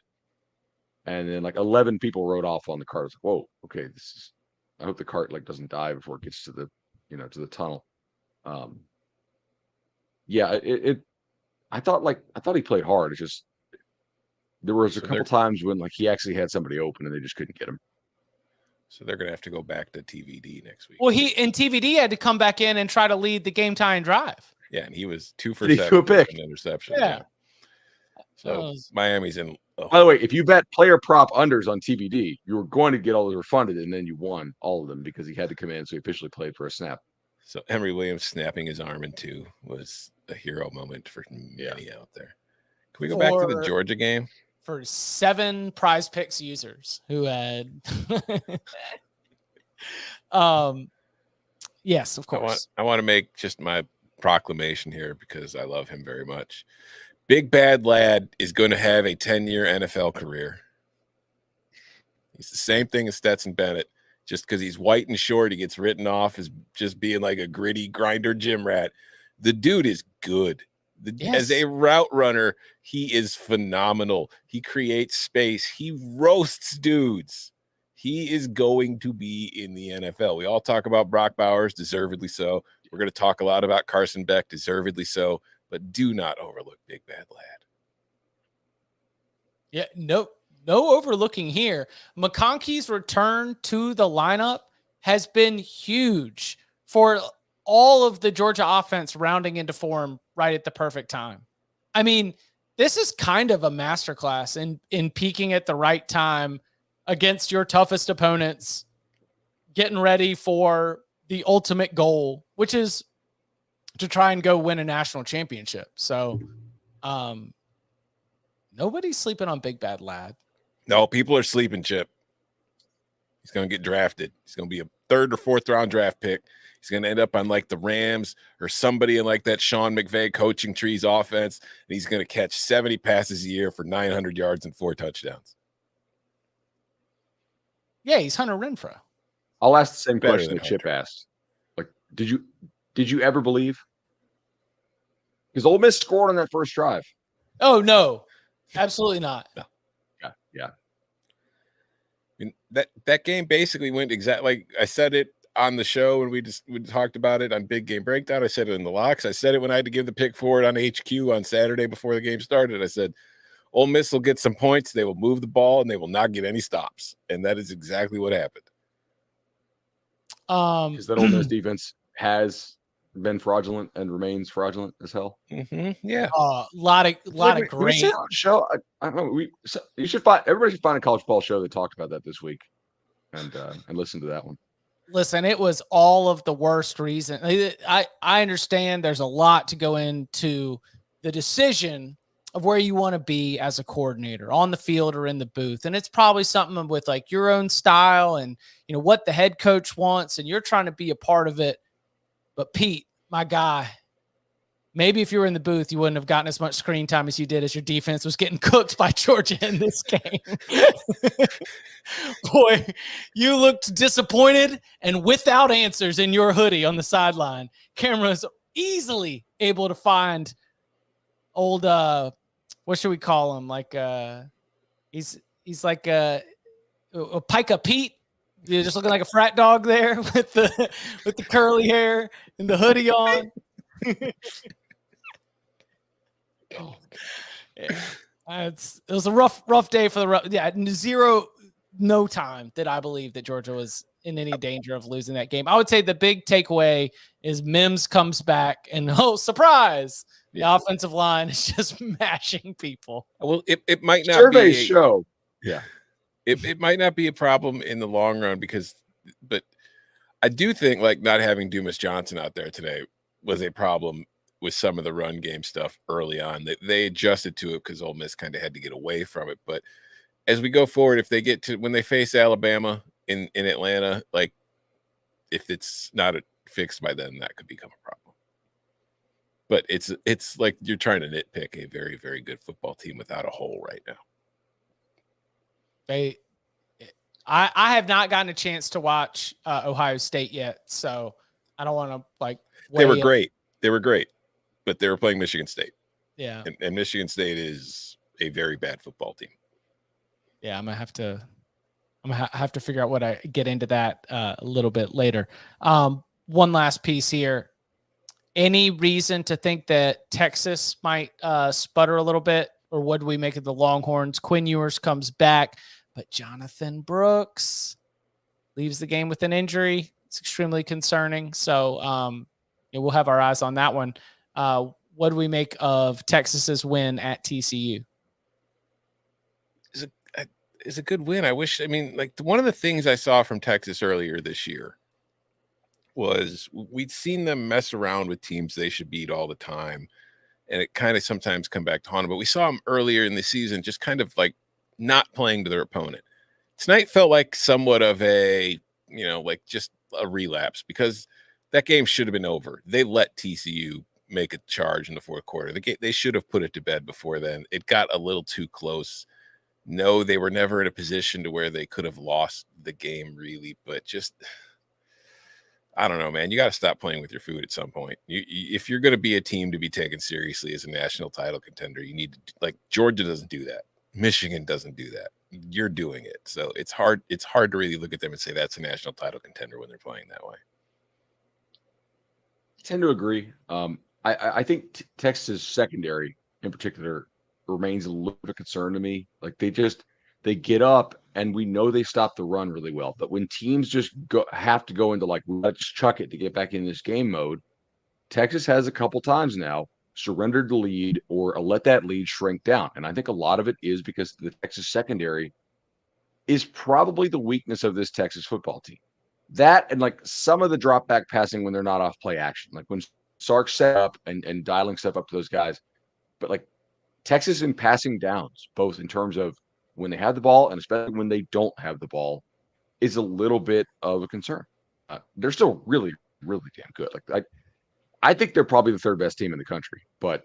and then like 11 people rode off on the cart. I was like, whoa, okay, I hope the cart like doesn't die before it gets to the, to the tunnel. Yeah, I thought he played hard. It's just there was a couple times when like he actually had somebody open and they just couldn't get him. So they're gonna have to go back to TVD next week. Well, TVD had to come back in and try to lead the game tying drive. Yeah, and he was 2 for 7 with an interception. Yeah. So Miami's in. By the way, if you bet player prop unders on TVD, you were going to get all those refunded, and then you won all of them because he had to come in, so he officially played for a snap. So Emory Williams snapping his arm in two was a hero moment for many out there. Can we go back to the Georgia game? For 7 Prize Picks users who had yes, of course. I want to make just my proclamation here because I love him very much. Big Bad Lad is going to have a 10-year NFL career. He's the same thing as Stetson Bennett. Just because he's white and short, he gets written off as just being like a gritty grinder gym rat. The dude is good. As a route runner, he is phenomenal. He creates space. He roasts dudes. He is going to be in the NFL. We all talk about Brock Bowers, deservedly so. We're going to talk a lot about Carson Beck, deservedly so. But do not overlook Big Bad Lad. Yeah, no overlooking here. McConkey's return to the lineup has been huge for all of the Georgia offense rounding into form right at the perfect time. I mean, this is kind of a masterclass in peaking at the right time against your toughest opponents, getting ready for the ultimate goal, which is to try and go win a national championship. So nobody's sleeping on Big Bad Lad. No, people are sleeping, Chip. He's going to get drafted. He's going to be a 3rd or 4th round draft pick. He's going to end up on like the Rams or somebody in like that Sean McVay coaching trees offense. And he's going to catch 70 passes a year for 900 yards and 4 touchdowns. Yeah, he's Hunter Renfrow. I'll ask the same question that Chip asked. Like, did you ever believe? Because Ole Miss scored on that first drive. Oh, no. Absolutely not. No. Yeah. I mean, that game basically went exactly like I said it on the show when we talked about it on Big Game Breakdown. I said it in the locks. I said it when I had to give the pick for it on HQ on Saturday before the game started. I said, Ole Miss will get some points. They will move the ball and they will not get any stops. And that is exactly what happened. Because that Ole Miss defense has been fraudulent and remains fraudulent as hell. Mm-hmm. Yeah. A lot of great show. I don't know. Everybody should find a college ball show that talked about that this week and listen to that one. Listen, it was all of the worst reason. I understand there's a lot to go into the decision of where you want to be as a coordinator on the field or in the booth. And it's probably something with like your own style and, what the head coach wants, and you're trying to be a part of it. But Pete, my guy, maybe if you were in the booth, you wouldn't have gotten as much screen time as you did as your defense was getting cooked by Georgia in this game. Boy, you looked disappointed and without answers in your hoodie on the sideline. Camera's easily able to find old, what should we call him? Like, he's like a Pika Pete You're just looking like a frat dog there with the curly hair and the hoodie on. Yeah. It was a rough day for the no time did I believe that Georgia was in any danger of losing that game. I would say the big takeaway is Mims comes back and surprise, the offensive line is just mashing people. Well, it might not surveys be show. Yeah. It might not be a problem in the long run but I do think like not having Dumas Johnson out there today was a problem with some of the run game stuff early on. They adjusted to it because Ole Miss kind of had to get away from it. But as we go forward, if they get to when they face Alabama in Atlanta, like if it's not fixed by then, that could become a problem. But it's like you're trying to nitpick a very, very good football team without a hole right now. I have not gotten a chance to watch Ohio State yet, so I don't want to like. They were great. They were great, but they were playing Michigan State. Yeah, and Michigan State is a very bad football team. Yeah, I'm gonna have to figure out what I get into that a little bit later. One last piece here. Any reason to think that Texas might sputter a little bit, or what do we make of the Longhorns? Quinn Ewers comes back, but Jonathan Brooks leaves the game with an injury. It's extremely concerning. So we'll have our eyes on that one. What do we make of Texas's win at TCU? Is a good win. One of the things I saw from Texas earlier this year was we'd seen them mess around with teams they should beat all the time, and it kind of sometimes come back to haunt them. But we saw them earlier in the season just kind of like not playing to their opponent. Tonight felt like somewhat of a, just a relapse because that game should have been over. They let TCU make a charge in the fourth quarter. They should have put it to bed before then. It got a little too close. No, they were never in a position to where they could have lost the game really, but just, I don't know, man, you got to stop playing with your food at some point. If you're going to be a team to be taken seriously as a national title contender, you need to, like, Georgia doesn't do that. Michigan doesn't do that. You're doing it. So it's hard to really look at them and say that's a national title contender when they're playing that way. I tend to agree. I think Texas secondary in particular remains a little bit of concern to me. Like they get up and we know they stop the run really well, but when teams just have to go into like, let's chuck it to get back in this game mode, Texas has a couple times now surrendered the lead or let that lead shrink down. And I think a lot of it is because the Texas secondary is probably the weakness of this Texas football team. That and like some of the drop back passing when they're not off play action, like when Sark's set up and dialing stuff up to those guys. But like Texas in passing downs, both in terms of when they have the ball and especially when they don't have the ball, is a little bit of a concern. They're still really, really damn good. Like I think they're probably the third best team in the country, but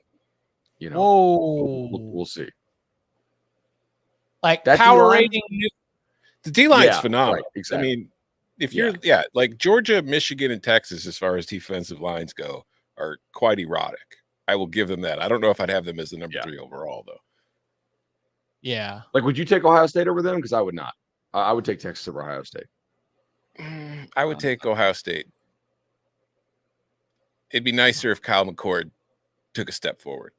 we'll see. Like that power rating, the D line's phenomenal. Right, exactly. I mean, if you're like Georgia, Michigan, and Texas, as far as defensive lines go, are quite erotic. I will give them that. I don't know if I'd have them as the number 3 overall, though. Yeah. Like, would you take Ohio State over them? Because I would not. I would take Texas over Ohio State. I would take Ohio State. It'd be nicer if Kyle McCord took a step forward.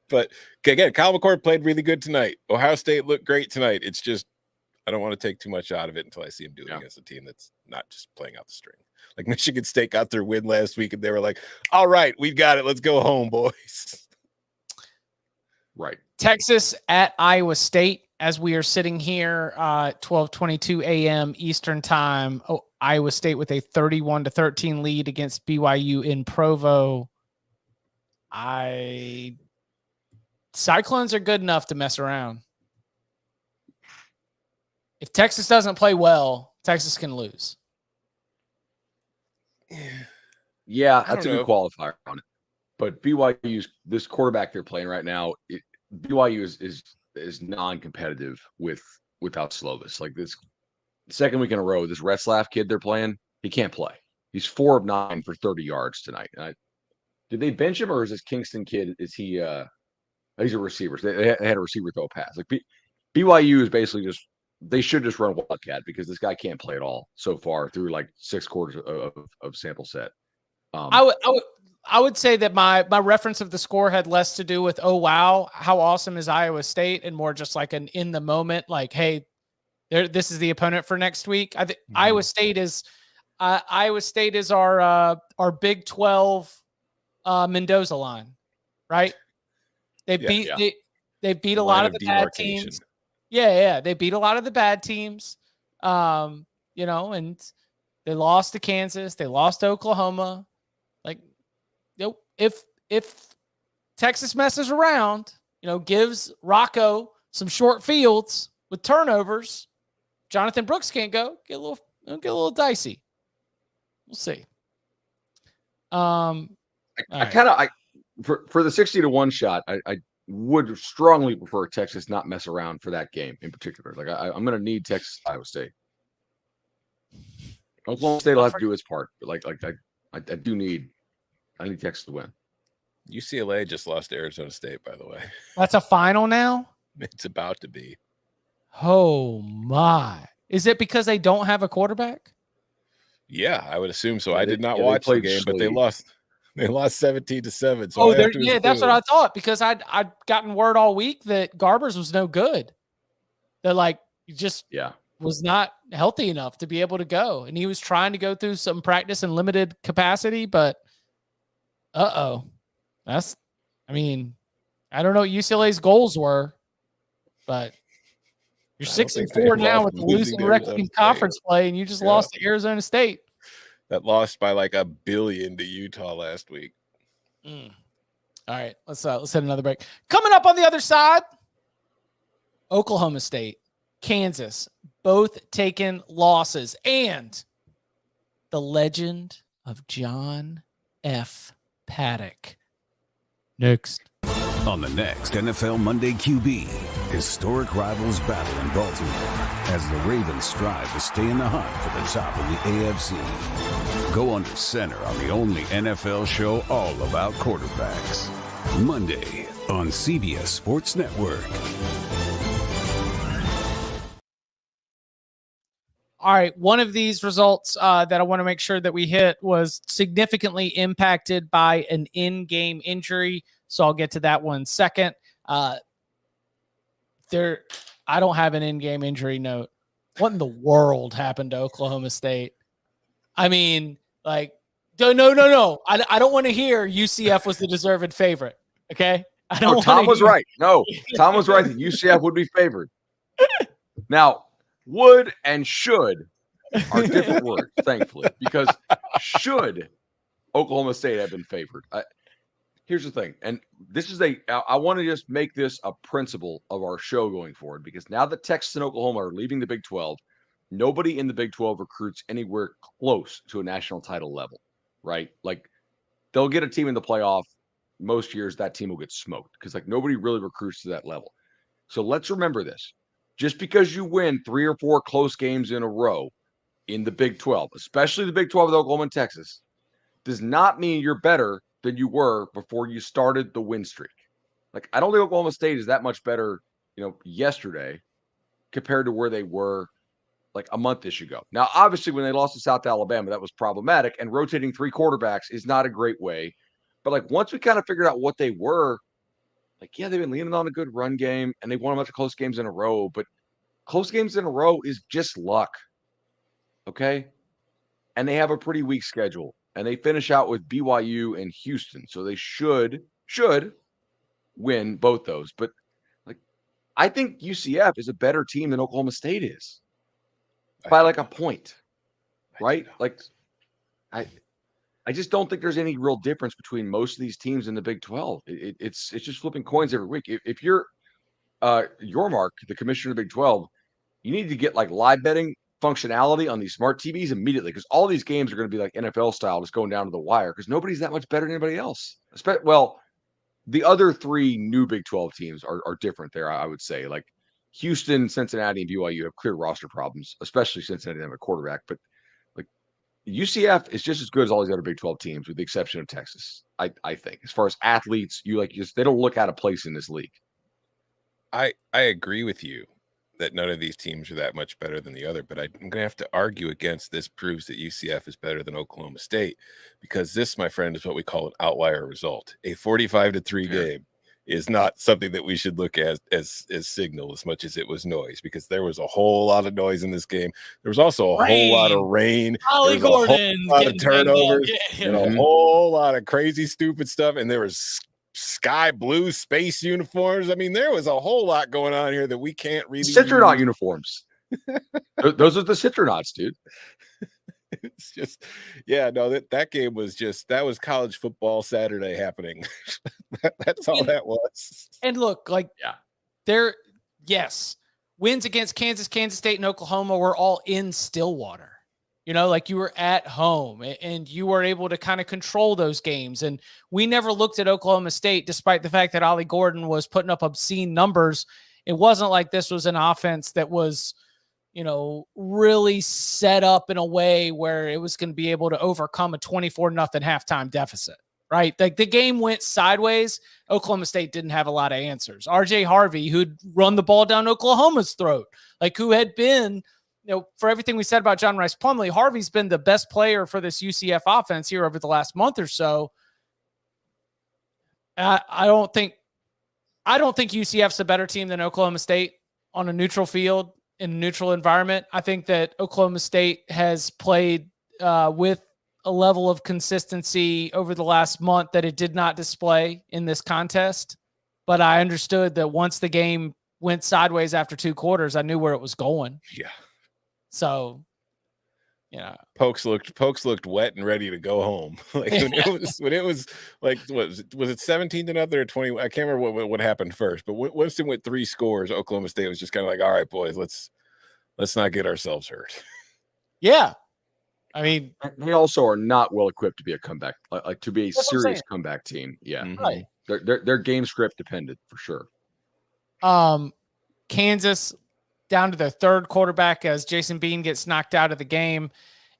But again, Kyle McCord played really good tonight. Ohio State looked great tonight. It's just I don't want to take too much out of it until I see him do it against a team that's not just playing out the string. Like Michigan State got their win last week, and they were like, all right, we've got it. Let's go home, boys. Right. Texas at Iowa State as we are sitting here 12:22 a.m. Eastern time. Iowa State with a 31-13 lead against BYU in Provo. Cyclones are good enough to mess around. If Texas doesn't play well, Texas can lose. Yeah, that's a good qualifier on it. But BYU's this quarterback they're playing right now, BYU is non-competitive without Slovis. Like this second week in a row, this Retzlaff kid they're playing, he can't play. He's 4 of 9 for 30 yards tonight. Did they bench him, or is this Kingston kid? Is he? He's a receiver. So they had a receiver throw a pass. Like BYU is basically just they should just run Wildcat because this guy can't play at all so far through like 6 quarters of sample set. I would say that my reference of the score had less to do with, oh, wow, how awesome is Iowa State, and more just like an in the moment, like, hey, this is the opponent for next week. I think Iowa State is our Big 12 Mendoza line, right? They beat a lot of the bad teams. Yeah. They beat a lot of the bad teams. And they lost to Kansas. They lost to Oklahoma. Like, if Texas messes around, gives Rocco some short fields with turnovers, Jonathan Brooks can't go. Get a little dicey. We'll see. For the 60-1 shot, I would strongly prefer Texas not mess around for that game in particular. Like I'm going to need Texas Iowa State. Oklahoma State will have to do its part, but I need Texas to win. UCLA just lost to Arizona State, by the way. That's a final now? It's about to be. Oh my. Is it because they don't have a quarterback? Yeah, I would assume so. I did not watch the game, but they lost 17-7. So that's what I thought, because I'd gotten word all week that Garbers was no good. They're was not healthy enough to be able to go. And he was trying to go through some practice in limited capacity, but I don't know what UCLA's goals were, but you're 6-4 now with the losing record in conference play, and you just lost to Arizona State. That lost by like $1 billion to Utah last week. All right, let's hit another break. Coming up on the other side, Oklahoma State, Kansas, both taking losses, and the legend of John F. Paddock. Next. On the next NFL Monday QB, historic rivals battle in Baltimore as the Ravens strive to stay in the hunt for the top of the AFC. Go under center on the only NFL show all about quarterbacks. Monday on CBS Sports Network. All right, one of these results that I want to make sure that we hit was significantly impacted by an in-game injury. So I'll get to that one second. I don't have an in-game injury note. What in the world happened to Oklahoma State? I mean, no. I don't want to hear UCF was the deserved favorite. Okay. Tom was right. No, Tom was right that UCF would be favored. Now, would and should are different words, thankfully, because should Oklahoma State have been favored? Here's the thing, and I want to just make this a principle of our show going forward, because now that Texas and Oklahoma are leaving the Big 12, nobody in the Big 12 recruits anywhere close to a national title level, right? Like, they'll get a team in the playoff. Most years, that team will get smoked because nobody really recruits to that level. So let's remember this. Just because you win 3 or 4 close games in a row in the Big 12, especially the Big 12 with Oklahoma and Texas, does not mean you're better than you were before you started the win streak. I don't think Oklahoma State is that much better, yesterday compared to where they were a month-ish ago. Now, obviously, when they lost to South Alabama, that was problematic, and rotating 3 quarterbacks is not a great way. But once we kind of figured out what they were, they've been leaning on a good run game, and they won a bunch of close games in a row. But close games in a row is just luck, okay? And they have a pretty weak schedule, and they finish out with BYU and Houston, so they should win both those. But I think UCF is a better team than Oklahoma State is by a point, right? I just don't think there's any real difference between most of these teams in the Big 12. It's just flipping coins every week. If you're Yormark, the commissioner of the Big 12, you need to get live betting functionality on these smart TVs immediately, because all these games are going to be NFL style, just going down to the wire, because nobody's that much better than anybody else. Well, the other 3 new Big 12 teams are different there, I would say. Houston, Cincinnati, and BYU have clear roster problems, especially Cincinnati doesn't have a quarterback. But UCF is just as good as all these other Big 12 teams, with the exception of Texas. I think, as far as athletes, they don't look out of place in this league. I agree with you, that none of these teams are that much better than the other, but I'm going to have to argue against this proves that UCF is better than Oklahoma State, because this, my friend, is what we call an outlier result. A 45-3 game is not something that we should look at as signal as much as it was noise, because there was a whole lot of noise in this game. There was also a whole lot of rain. Ollie Gordon, a lot of turnovers, yeah. and a whole lot of crazy, stupid stuff. And there was sky blue space uniforms. I mean, there was a whole lot going on here that we can't really. Citronaut uniforms. Those are the Citronauts, dude. It's just, yeah, no, that game was just, that was college football Saturday happening. That's all that was. And look, like, wins against Kansas, Kansas State, and Oklahoma were all in Stillwater. You know, like, you were at home and you were able to kind of control those games. And we never looked at Oklahoma State, despite the fact that Ollie Gordon was putting up obscene numbers. It wasn't like this was an offense that was, you know, really set up in a way where it was going to be able to overcome a 24-0 halftime deficit, right? Like, the game went sideways. Oklahoma State didn't have a lot of answers. RJ Harvey, who'd run the ball down Oklahoma's throat, like, who had been, you know, for everything we said about John Rice Plumlee, Harvey's been the best player for this UCF offense here over the last month or so. I don't think UCF's a better team than Oklahoma State on a neutral field, in a neutral environment. I think that Oklahoma State has played with a level of consistency over the last month that it did not display in this contest. But I understood that once the game went sideways after 2 quarters, I knew where it was going. Yeah. So, yeah, Pokes looked wet and ready to go home. Like, when it was like, was it 17-0 or 20? I can't remember what happened first, but once it went 3 scores, Oklahoma State was just kind of like, all right, boys, let's not get ourselves hurt. Yeah. I mean, they also are not well equipped to be a comeback, like to be a That's what I'm serious saying. comeback team. Yeah, right. They're game script dependent for sure. Kansas down to their 3rd quarterback as Jason Bean gets knocked out of the game,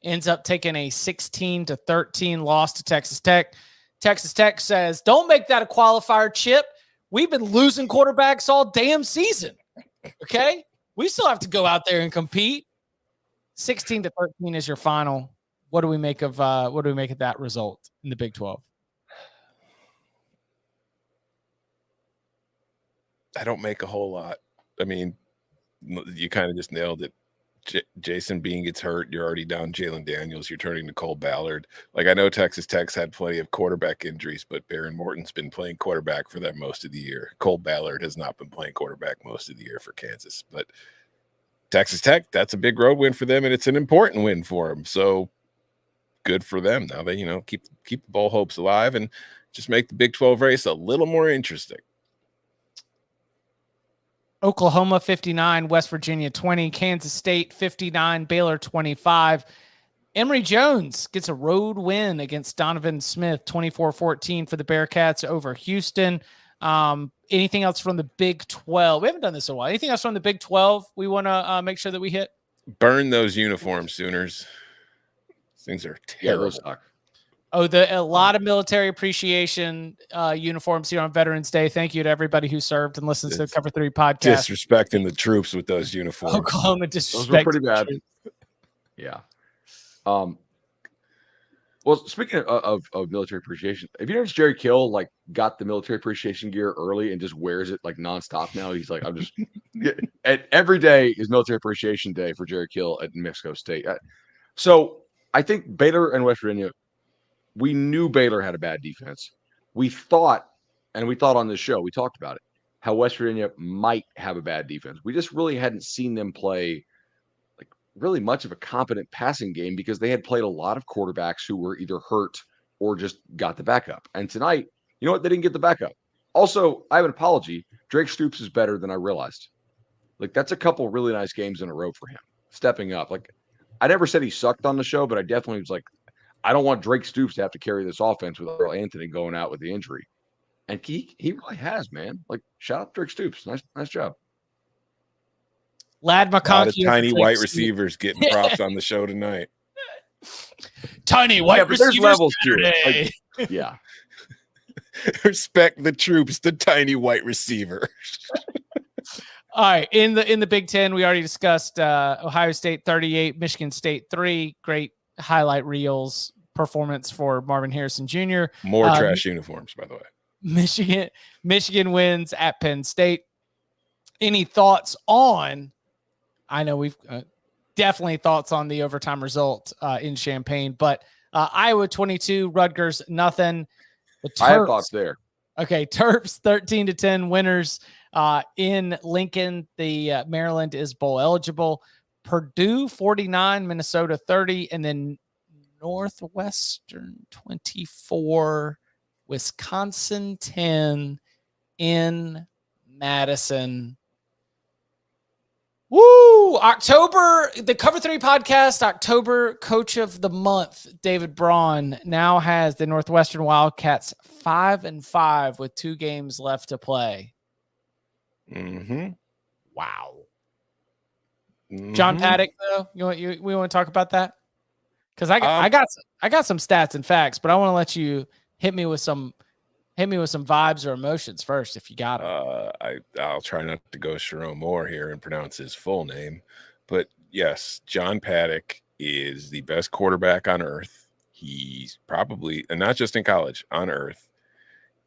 ends up taking a 16-13 loss to Texas Tech. Texas Tech says, don't make that a qualifier, Chip. We've been losing quarterbacks all damn season. Okay? We still have to go out there and compete. 16-13 is your final. What do we make of that result in the Big 12? I don't make a whole lot. I mean, you kind of just nailed it. Jason Bean gets hurt. You're already down Jalen Daniels. You're turning to Cole Ballard. Like, I know Texas Tech's had plenty of quarterback injuries, but Baron Morton's been playing quarterback for them most of the year. Cole Ballard has not been playing quarterback most of the year for Kansas. But Texas Tech, that's a big road win for them, and it's an important win for them. So good for them. Now they, keep the bowl hopes alive and just make the Big 12 race a little more interesting. Oklahoma 59, West Virginia 20, Kansas State 59, Baylor 25. Emory Jones gets a road win against Donovan Smith, 24-14 for the Bearcats over Houston. Anything else from the Big 12? We haven't done this in a while. Anything else from the Big 12 we want to make sure that we hit? Burn those uniforms, Sooners. These things are terrible. Yeah, those suck. Oh, a lot of military appreciation uniforms here on Veterans Day. Thank you to everybody who served and listens to the Cover 3 podcast. Disrespecting the troops with those uniforms. Oklahoma disrespect. Those were pretty bad. Yeah. Well, speaking of military appreciation, have you noticed Jerry Kill got the military appreciation gear early and just wears it nonstop now? He's like, I'm just and every day is military appreciation day for Jerry Kill at New Mexico State. So I think Baylor and West Virginia, we knew Baylor had a bad defense. We thought on this show, we talked about it, how West Virginia might have a bad defense. We just really hadn't seen them play really much of a competent passing game because they had played a lot of quarterbacks who were either hurt or just got the backup. And tonight, you know what? They didn't get the backup. Also, I have an apology. Drake Stoops is better than I realized. That's a couple really nice games in a row for him, stepping up. I never said he sucked on the show, but I definitely was I don't want Drake Stoops to have to carry this offense with Earl Anthony going out with the injury. And he really has, man. Shout out to Drake Stoops. Nice job. Lad McConkey. Tiny white receivers getting props on the show tonight. Tiny white receivers. There's levels to it. Yeah. Respect the troops, the tiny white receiver. All right, in the Big Ten, we already discussed Ohio State 38, Michigan State 3. Great highlight reels performance for Marvin Harrison Jr. More trash uniforms, by the way. Michigan wins at Penn State. Any thoughts on? I know we've definitely thoughts on the overtime result in Champaign, but Iowa 22, Rutgers nothing. I have thoughts there. Okay, Terps 13-10 winners in Lincoln. The Maryland is bowl eligible. Purdue 49, Minnesota 30, and then Northwestern 24, Wisconsin 10 in Madison. Woo! October, the Cover 3 podcast, October Coach of the Month, David Braun, now has the Northwestern Wildcats 5-5 with 2 games left to play. Mm-hmm. Wow. Mm-hmm. John Paddock, though, we want to talk about that? Because I got some stats and facts, but I want to let you hit me with some vibes or emotions first, if you got them. I'll try not to go Sharon Moore here and pronounce his full name, but yes, John Paddock is the best quarterback on earth. He's probably, and not just in college, on earth.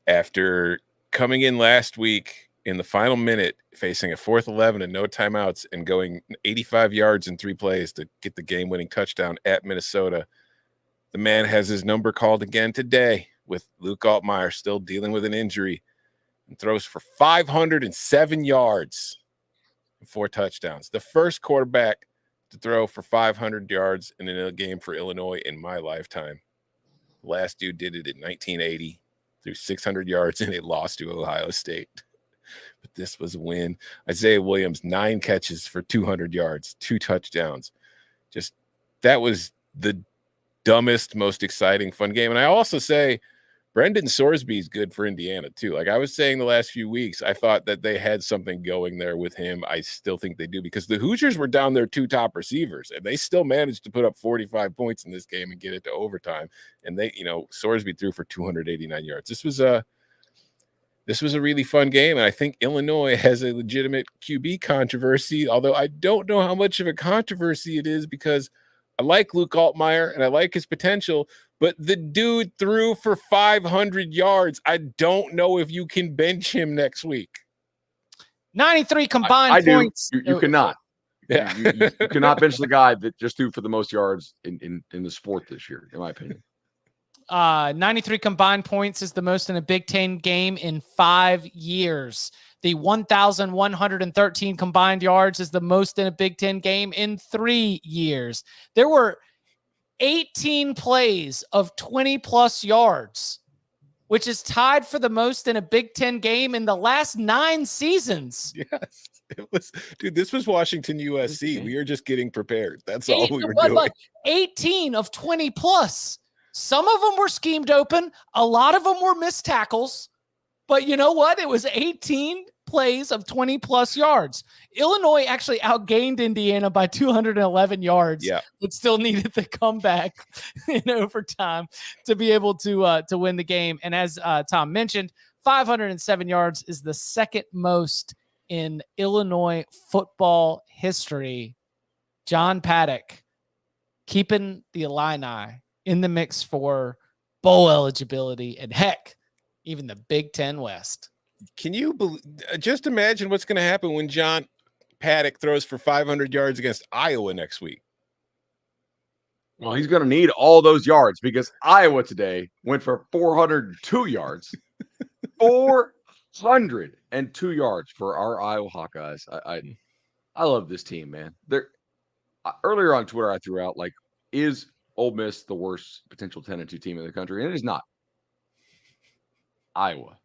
After coming in last week in the final minute, facing a 4th 11 and no timeouts, and going 85 yards in 3 plays to get the game-winning touchdown at Minnesota, the man has his number called again today, with Luke Altmaier still dealing with an injury, and throws for 507 yards and 4 touchdowns. The first quarterback to throw for 500 yards in a game for Illinois in my lifetime. The last dude did it in 1980, threw 600 yards in a loss to Ohio State. But this was a win. Isaiah Williams, 9 catches for 200 yards, 2 touchdowns. Just, that was the dumbest, most exciting, fun game. And I also say, Brendan Sorsby is good for Indiana too. Like I was saying the last few weeks, I thought that they had something going there with him. I still think they do, because the Hoosiers were down their 2 top receivers and they still managed to put up 45 points in this game and get it to overtime. And they, Sorsby threw for 289 yards. This was a really fun game. And I think Illinois has a legitimate QB controversy, although I don't know how much of a controversy it is, because I like Luke Altmaier and I like his potential, but the dude threw for 500 yards. I don't know if you can bench him next week. 93 combined points. You cannot. Yeah. You cannot bench the guy that just threw for the most yards in the sport this year, in my opinion. 93 combined points is the most in a Big Ten game in 5 years. The 1,113 combined yards is the most in a Big Ten game in 3 years. There were 18 plays of 20-plus yards, which is tied for the most in a Big Ten game in the last 9 seasons. Yes, it was. Dude, this was Washington, USC. We are just getting prepared. That's all we were doing. Like 18 of 20-plus. Some of them were schemed open. A lot of them were missed tackles. But you know what? It was 18 plays of 20-plus yards. Illinois actually outgained Indiana by 211 yards, but still needed the comeback in overtime to be able to win the game. And as Tom mentioned, 507 yards is the second most in Illinois football history. John Paddock keeping the Illini in the mix for bowl eligibility and, heck, even the Big Ten West. Can you just imagine what's going to happen when John Paddock throws for 500 yards against Iowa next week? Well, he's going to need all those yards, because Iowa today went for 402 yards. 402 yards for our Iowa Hawkeyes. I love this team, man. Earlier on Twitter, I threw out, like, is Ole Miss the worst potential 10-2 team in the country? And it is not. Iowa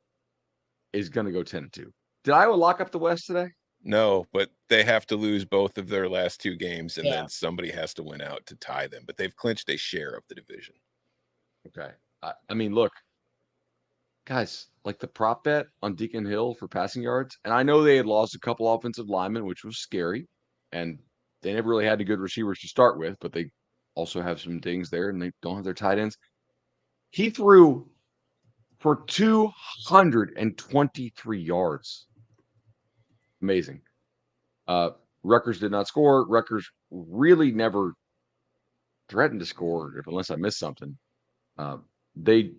is going to go 10-2. Did Iowa lock up the West today? No, but they have to lose both of their last 2 games, and then somebody has to win out to tie them. But they've clinched a share of the division. Okay. I mean, look, guys, like the prop bet on Deacon Hill for passing yards, and I know they had lost a couple offensive linemen, which was scary, and they never really had any good receivers to start with, but they also have some dings there, and they don't have their tight ends. He threw for 223 yards. Amazing. Rutgers did not score. Rutgers really never threatened to score, unless I missed something. They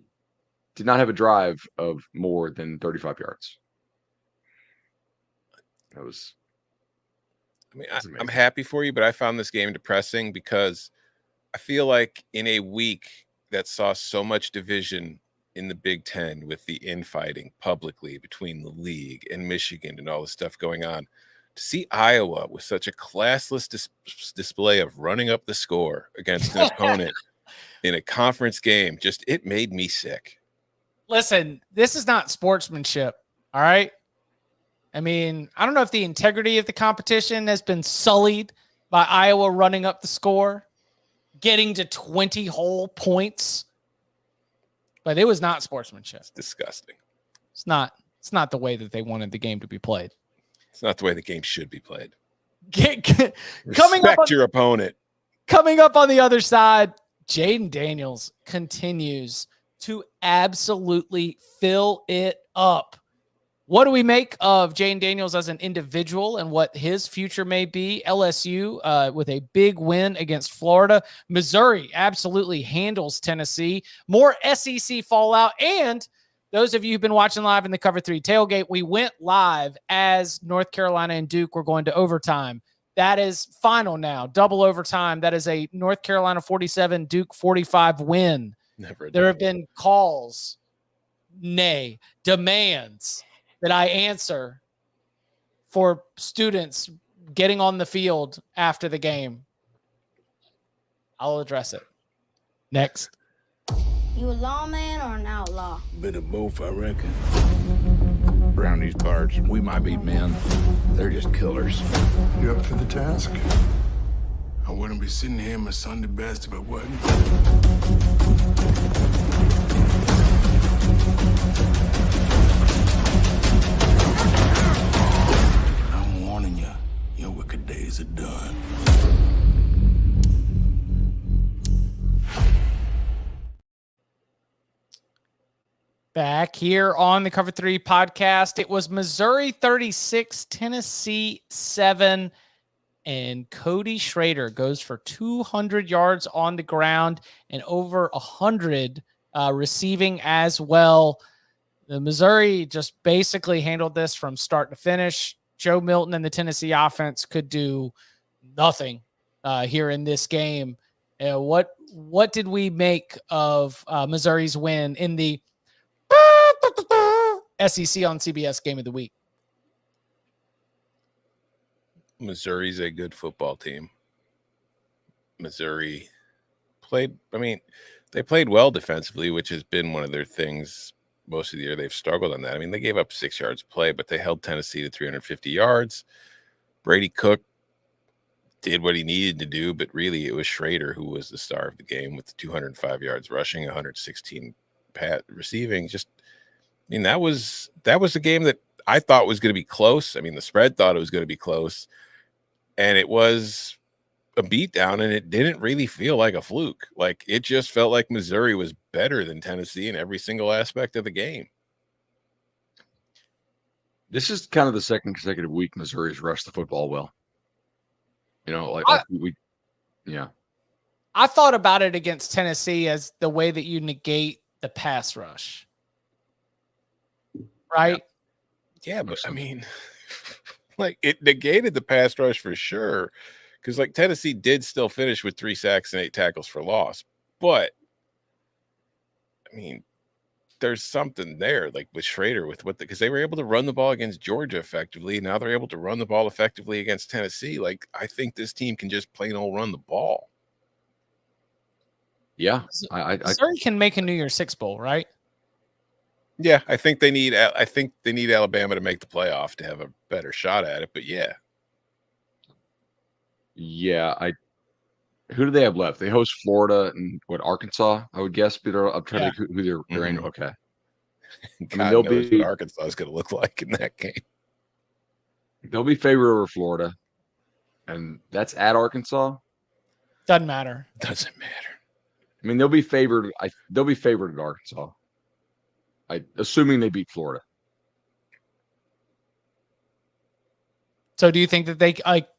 did not have a drive of more than 35 yards. That was. I mean, I'm happy for you, but I found this game depressing because I feel like in a week that saw so much division in the Big Ten with the infighting publicly between the league and Michigan and all the stuff going on, to see Iowa with such a classless display of running up the score against an opponent in a conference game, it made me sick. Listen, this is not sportsmanship, all right? I mean, I don't know if the integrity of the competition has been sullied by Iowa running up the score, getting to 20 whole points, but it was not sportsmanship. It's disgusting. It's not the way that they wanted the game to be played. It's not the way the game should be played. Respect your opponent. Coming up on the other side, Jaden Daniels continues to absolutely fill it up. What do we make of Jaden Daniels as an individual and what his future may be? LSU with a big win against Florida. Missouri absolutely handles Tennessee. More SEC fallout. And those of you who've been watching live in the Cover 3 tailgate, we went live as North Carolina and Duke were going to overtime. That is final now. Double overtime. That is a North Carolina 47, Duke 45 win. There have been calls, demands that I answer for students getting on the field after the game. I'll address it. Next. You a lawman or an outlaw? Bit of both, I reckon. Around these parts, we might be men. They're just killers. You up for the task? I wouldn't be sitting here in my Sunday best if I wasn't. I'm warning you, your wicked days are done. Back here on the Cover 3 podcast, it was Missouri 36, Tennessee 7, and Cody Schrader goes for 200 yards on the ground and over 100 receiving as well. The Missouri just basically handled this from start to finish. Joe Milton and the Tennessee offense could do nothing here in this game. What did we make of Missouri's win in the SEC on CBS game of the week? Missouri's a good football team. Missouri they played well defensively, which has been one of their things most of the year. They've struggled on that. I mean, they gave up 6 yards play, but they held Tennessee to 350 yards. Brady Cook did what he needed to do, but really it was Schrader who was the star of the game with 205 yards rushing, 116 receiving. That was a game that I thought was going to be close. I mean, the spread thought it was going to be close, and it was a beatdown, and it didn't really feel like a fluke. Like, it just felt like Missouri was better than Tennessee in every single aspect of the game. This is kind of the second consecutive week Missouri's rushed the football well. I thought about it against Tennessee as the way that you negate the pass rush. Right? Yeah, but I mean, it negated the pass rush for sure. Because Tennessee did still finish with 3 sacks and 8 tackles for loss. But I mean, there's something there, with Schrader, because they were able to run the ball against Georgia effectively. Now they're able to run the ball effectively against Tennessee. I think this team can just plain old run the ball. Yeah. Missouri can make a New Year's Six Bowl, right? Yeah, I think they need Alabama to make the playoff to have a better shot at it. But yeah. Yeah, who do they have left? They host Florida and Arkansas, I would guess. But I'm trying to think who they're in. Okay. They'll be what Arkansas is going to look like in that game. They'll be favored over Florida, and that's at Arkansas. Doesn't matter. Doesn't matter. I mean, they'll be favored. They'll be favored at Arkansas. Assuming they beat Florida. So do you think that they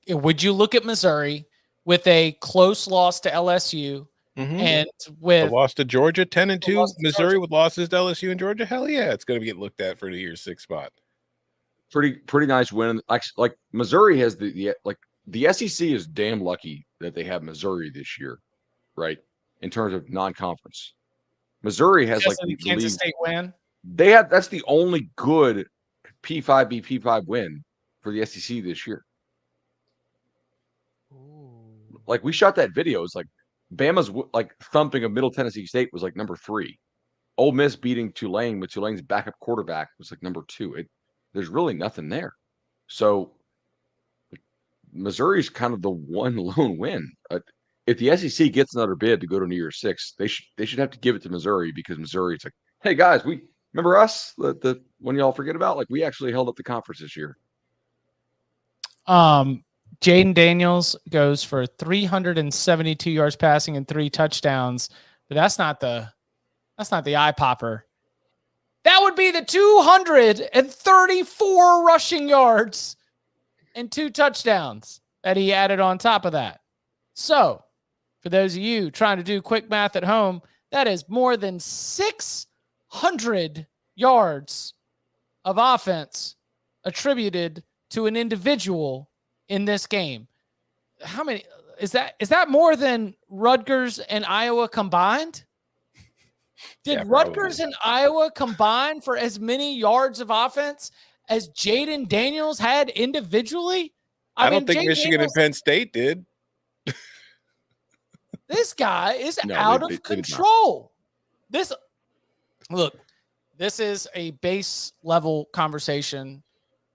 would you look at Missouri with a close loss to LSU and The with loss to Georgia, 10-2, loss to Missouri Georgia. with losses to LSU and Georgia? Hell yeah, it's going to get looked at for the year 6 spot. Pretty nice win. Like Missouri has the SEC is damn lucky that they have Missouri this year, right? In terms of non-conference, Missouri has Because like of the the Kansas lead. State win. That's the only good P5 win for the SEC this year. Like we shot that video. It's like Bama's like thumping of Middle Tennessee State was like number 3. Ole Miss beating Tulane with Tulane's backup quarterback was like number 2. There's really nothing there. So Missouri's kind of the one lone win. If the SEC gets another bid to go to New Year's 6, they should have to give it to Missouri, because Missouri, it's like, hey guys, we remember us the when y'all forget about, like, we actually held up the conference this year. Jaden Daniels goes for 372 yards passing and 3 touchdowns, but that's not the eye popper. That would be the 234 rushing yards and 2 touchdowns that he added on top of that. So, for those of you trying to do quick math at home, that is more than 600 yards of offense attributed to an individual in this game. How many is that more than Rutgers and Iowa combined? Did Rutgers and Iowa combine for as many yards of offense as Jaden Daniels had individually? I don't think Michigan and Penn State did. This guy is out of control. This is a base level conversation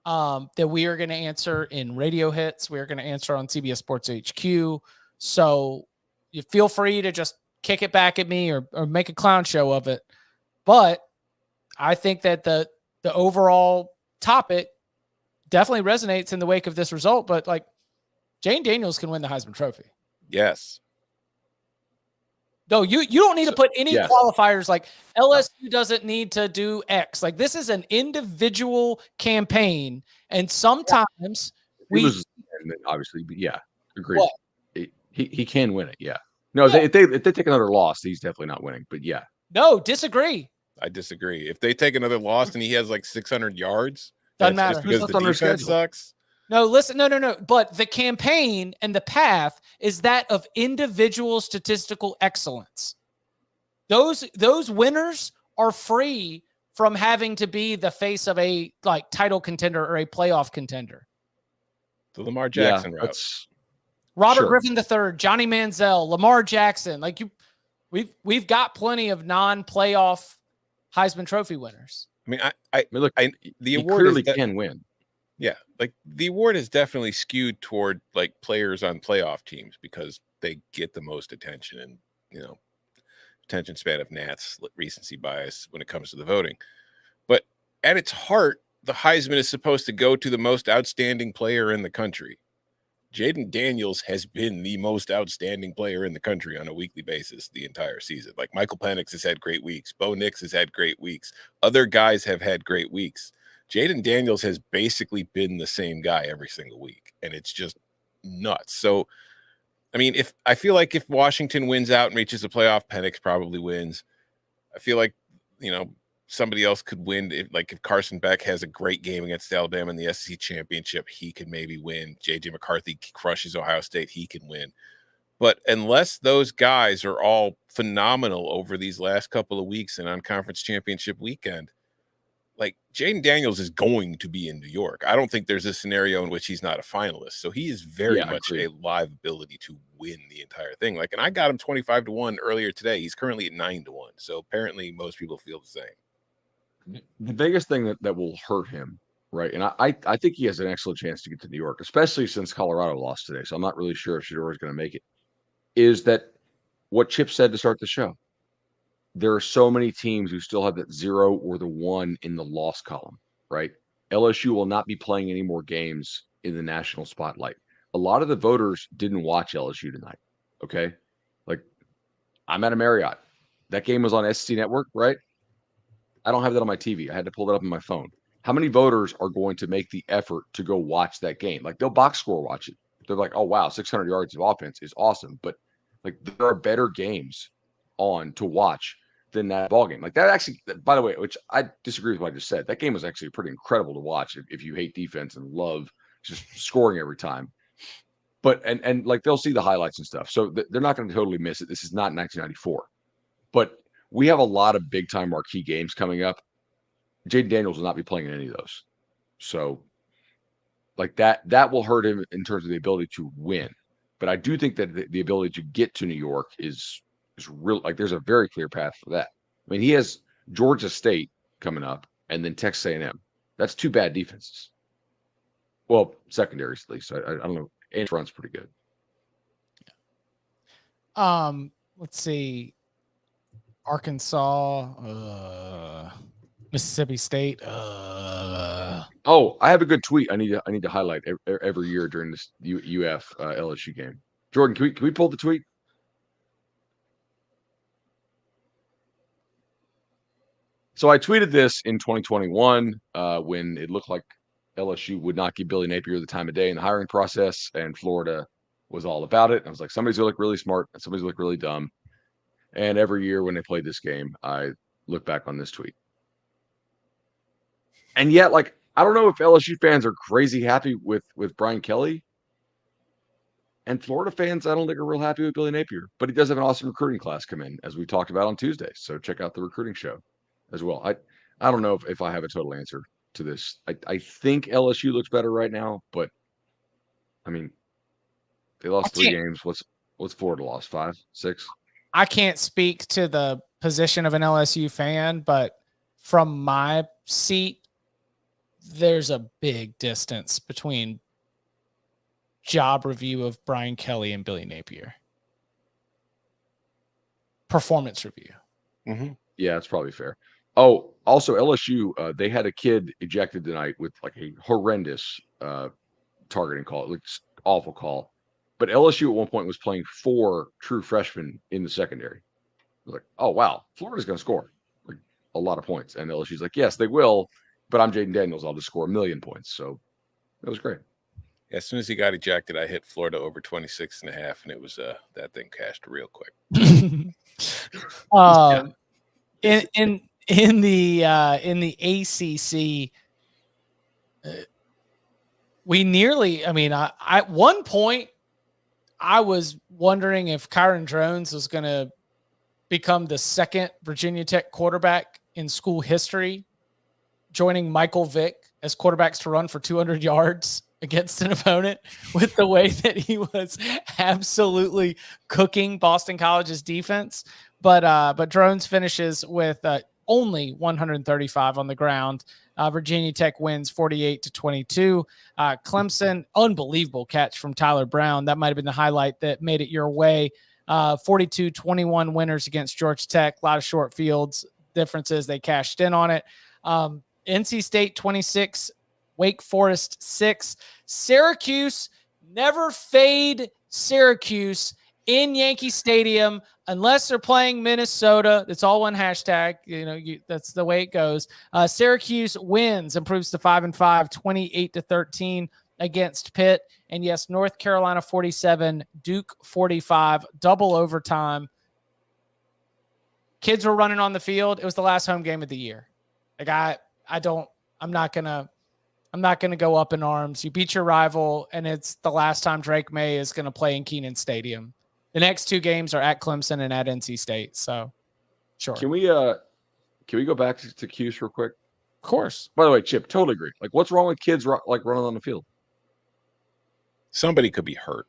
that we are going to answer in radio hits. We're going to answer on CBS Sports HQ. So you feel free to just kick it back at me or make a clown show of it. But I think that the overall topic definitely resonates in the wake of this result. But like, Jane Daniels can win the Heisman Trophy. Yes. No, you don't need to put any qualifiers like LSU doesn't need to do X. Like, this is an individual campaign, and sometimes obviously, but yeah, agreed. He can win it. Yeah. No, if they take another loss, he's definitely not winning. But yeah. No, disagree. I disagree. If they take another loss and he has like 600 yards, doesn't matter. Just because the defense sucks. No, listen, no. But the campaign and the path is that of individual statistical excellence. Those winners are free from having to be the face of a like title contender or a playoff contender. The Lamar Jackson route. Robert Griffin III, Johnny Manziel, Lamar Jackson. Like we've got plenty of non-playoff Heisman Trophy winners. I mean, the award clearly can win. Yeah, like the award is definitely skewed toward like players on playoff teams because they get the most attention and, attention span of gnats, recency bias when it comes to the voting. But at its heart, the Heisman is supposed to go to the most outstanding player in the country. Jaden Daniels has been the most outstanding player in the country on a weekly basis the entire season. Like Michael Penix has had great weeks. Bo Nix has had great weeks. Other guys have had great weeks. Jaden Daniels has basically been the same guy every single week, and it's just nuts. So, I mean, I feel like if Washington wins out and reaches the playoff, Penix probably wins. I feel like, somebody else could win. If Carson Beck has a great game against Alabama in the SEC championship, he could maybe win. JJ McCarthy crushes Ohio State, he can win. But unless those guys are all phenomenal over these last couple of weeks and on conference championship weekend, like Jaden Daniels is going to be in New York. I don't think there's a scenario in which he's not a finalist. So he is very much a live ability to win the entire thing. Like, and I got him 25-1 earlier today. He's currently at 9-1. So apparently most people feel the same. The biggest thing that will hurt him, right? And I think he has an excellent chance to get to New York, especially since Colorado lost today. So I'm not really sure if Shedeur is going to make it. Is that what Chip said to start the show? There are so many teams who still have that 0 or the 1 in the loss column, right? LSU will not be playing any more games in the national spotlight. A lot of the voters didn't watch LSU tonight, okay? Like, I'm at a Marriott. That game was on SEC Network, right? I don't have that on my TV. I had to pull that up on my phone. How many voters are going to make the effort to go watch that game? Like, they'll box score watch it. They're like, oh, wow, 600 yards of offense is awesome. But, like, there are better games on to watch than that ball game. Like, that actually, by the way, which I disagree with what I just said, that game was actually pretty incredible to watch if you hate defense and love just scoring every time. But, and like, they'll see the highlights and stuff. So they're not going to totally miss it. This is not 1994. But we have a lot of big-time marquee games coming up. Jaden Daniels will not be playing in any of those. So, like, that will hurt him in terms of the ability to win. But I do think that the ability to get to New York is real. Like, there's a very clear path for that. I mean, he has Georgia State coming up and then Texas A&M. That's 2 bad defenses. Well, secondaries at least. I don't know. And front's pretty good. Let's see. Arkansas, Mississippi State. Oh, I have a good tweet. I need to highlight every year during this UF LSU game. Jordan, can we pull the tweet? So I tweeted this in 2021 when it looked like LSU would not give Billy Napier the time of day in the hiring process, and Florida was all about it. I was like, somebody's gonna look really smart and somebody's gonna look really dumb. And every year when they played this game, I look back on this tweet. And yet, like, I don't know if LSU fans are crazy happy with Brian Kelly. And Florida fans, I don't think, are real happy with Billy Napier. But he does have an awesome recruiting class come in, as we talked about on Tuesday. So check out the recruiting show as well. I don't know if I have a total answer to this. I think LSU looks better right now, but I mean, they lost 3 games. What's Florida lost? 5, 6? I can't speak to the position of an LSU fan, but from my seat, there's a big distance between job review of Brian Kelly and Billy Napier. Performance review. Mm-hmm. Yeah, it's probably fair. Oh, also LSU, they had a kid ejected tonight with like a horrendous targeting call. It looks awful call. But LSU at one point was playing 4 true freshmen in the secondary. I was like, oh, wow, Florida's going to score like a lot of points. And LSU's like, yes, they will, but I'm Jaden Daniels. I'll just score 1,000,000 points. So it was great. As soon as he got ejected, I hit Florida over 26.5, and it was that thing cashed real quick. In the ACC, we nearly. I mean, I at one point I was wondering if Kyron Drones was going to become the second Virginia Tech quarterback in school history, joining Michael Vick as quarterbacks to run for 200 yards against an opponent, with the way that he was absolutely cooking Boston College's defense. But Drones finishes with only 135 on the ground. Virginia Tech wins 48-22. Clemson, unbelievable catch from Tyler Brown. That might have been the highlight that made it your way. 42-21 winners against Georgia Tech. A lot of short fields differences. They cashed in on it. NC State 26, Wake Forest 6. Syracuse, never fade Syracuse in Yankee Stadium unless they're playing Minnesota. It's all one hashtag. That's the way it goes. Syracuse wins, improves to 5-5, 28-13 against Pitt. And yes, North Carolina 47, Duke 45, double overtime. Kids were running on the field. It was the last home game of the year. Like I'm not gonna go up in arms. You beat your rival, and it's the last time Drake May is gonna play in Kenan Stadium. The next 2 games are at Clemson and at NC State. So, sure. Can we go back to Cuse real quick? Of course. By the way, Chip, totally agree. Like, what's wrong with kids like running on the field? Somebody could be hurt.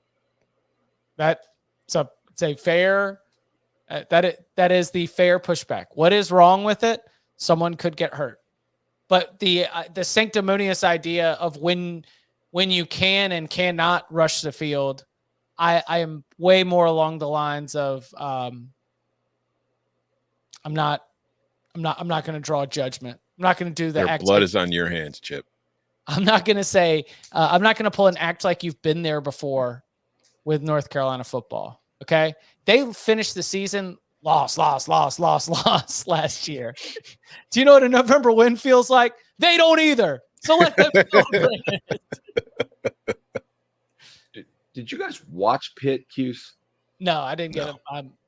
It's a fair. That is the fair pushback. What is wrong with it? Someone could get hurt. But the sanctimonious idea of when you can and cannot rush the field, I am way more along the lines of I'm not going to draw a judgment. I'm not going to do the Their blood is on your hands, Chip. I'm not going to say I'm not going to pull an act like you've been there before with North Carolina football. Okay, they finished the season lost last year. Do you know what a November win feels like? They don't either. So let them celebrate it. Did you guys watch Pitt, Cuse? No, I didn't get it.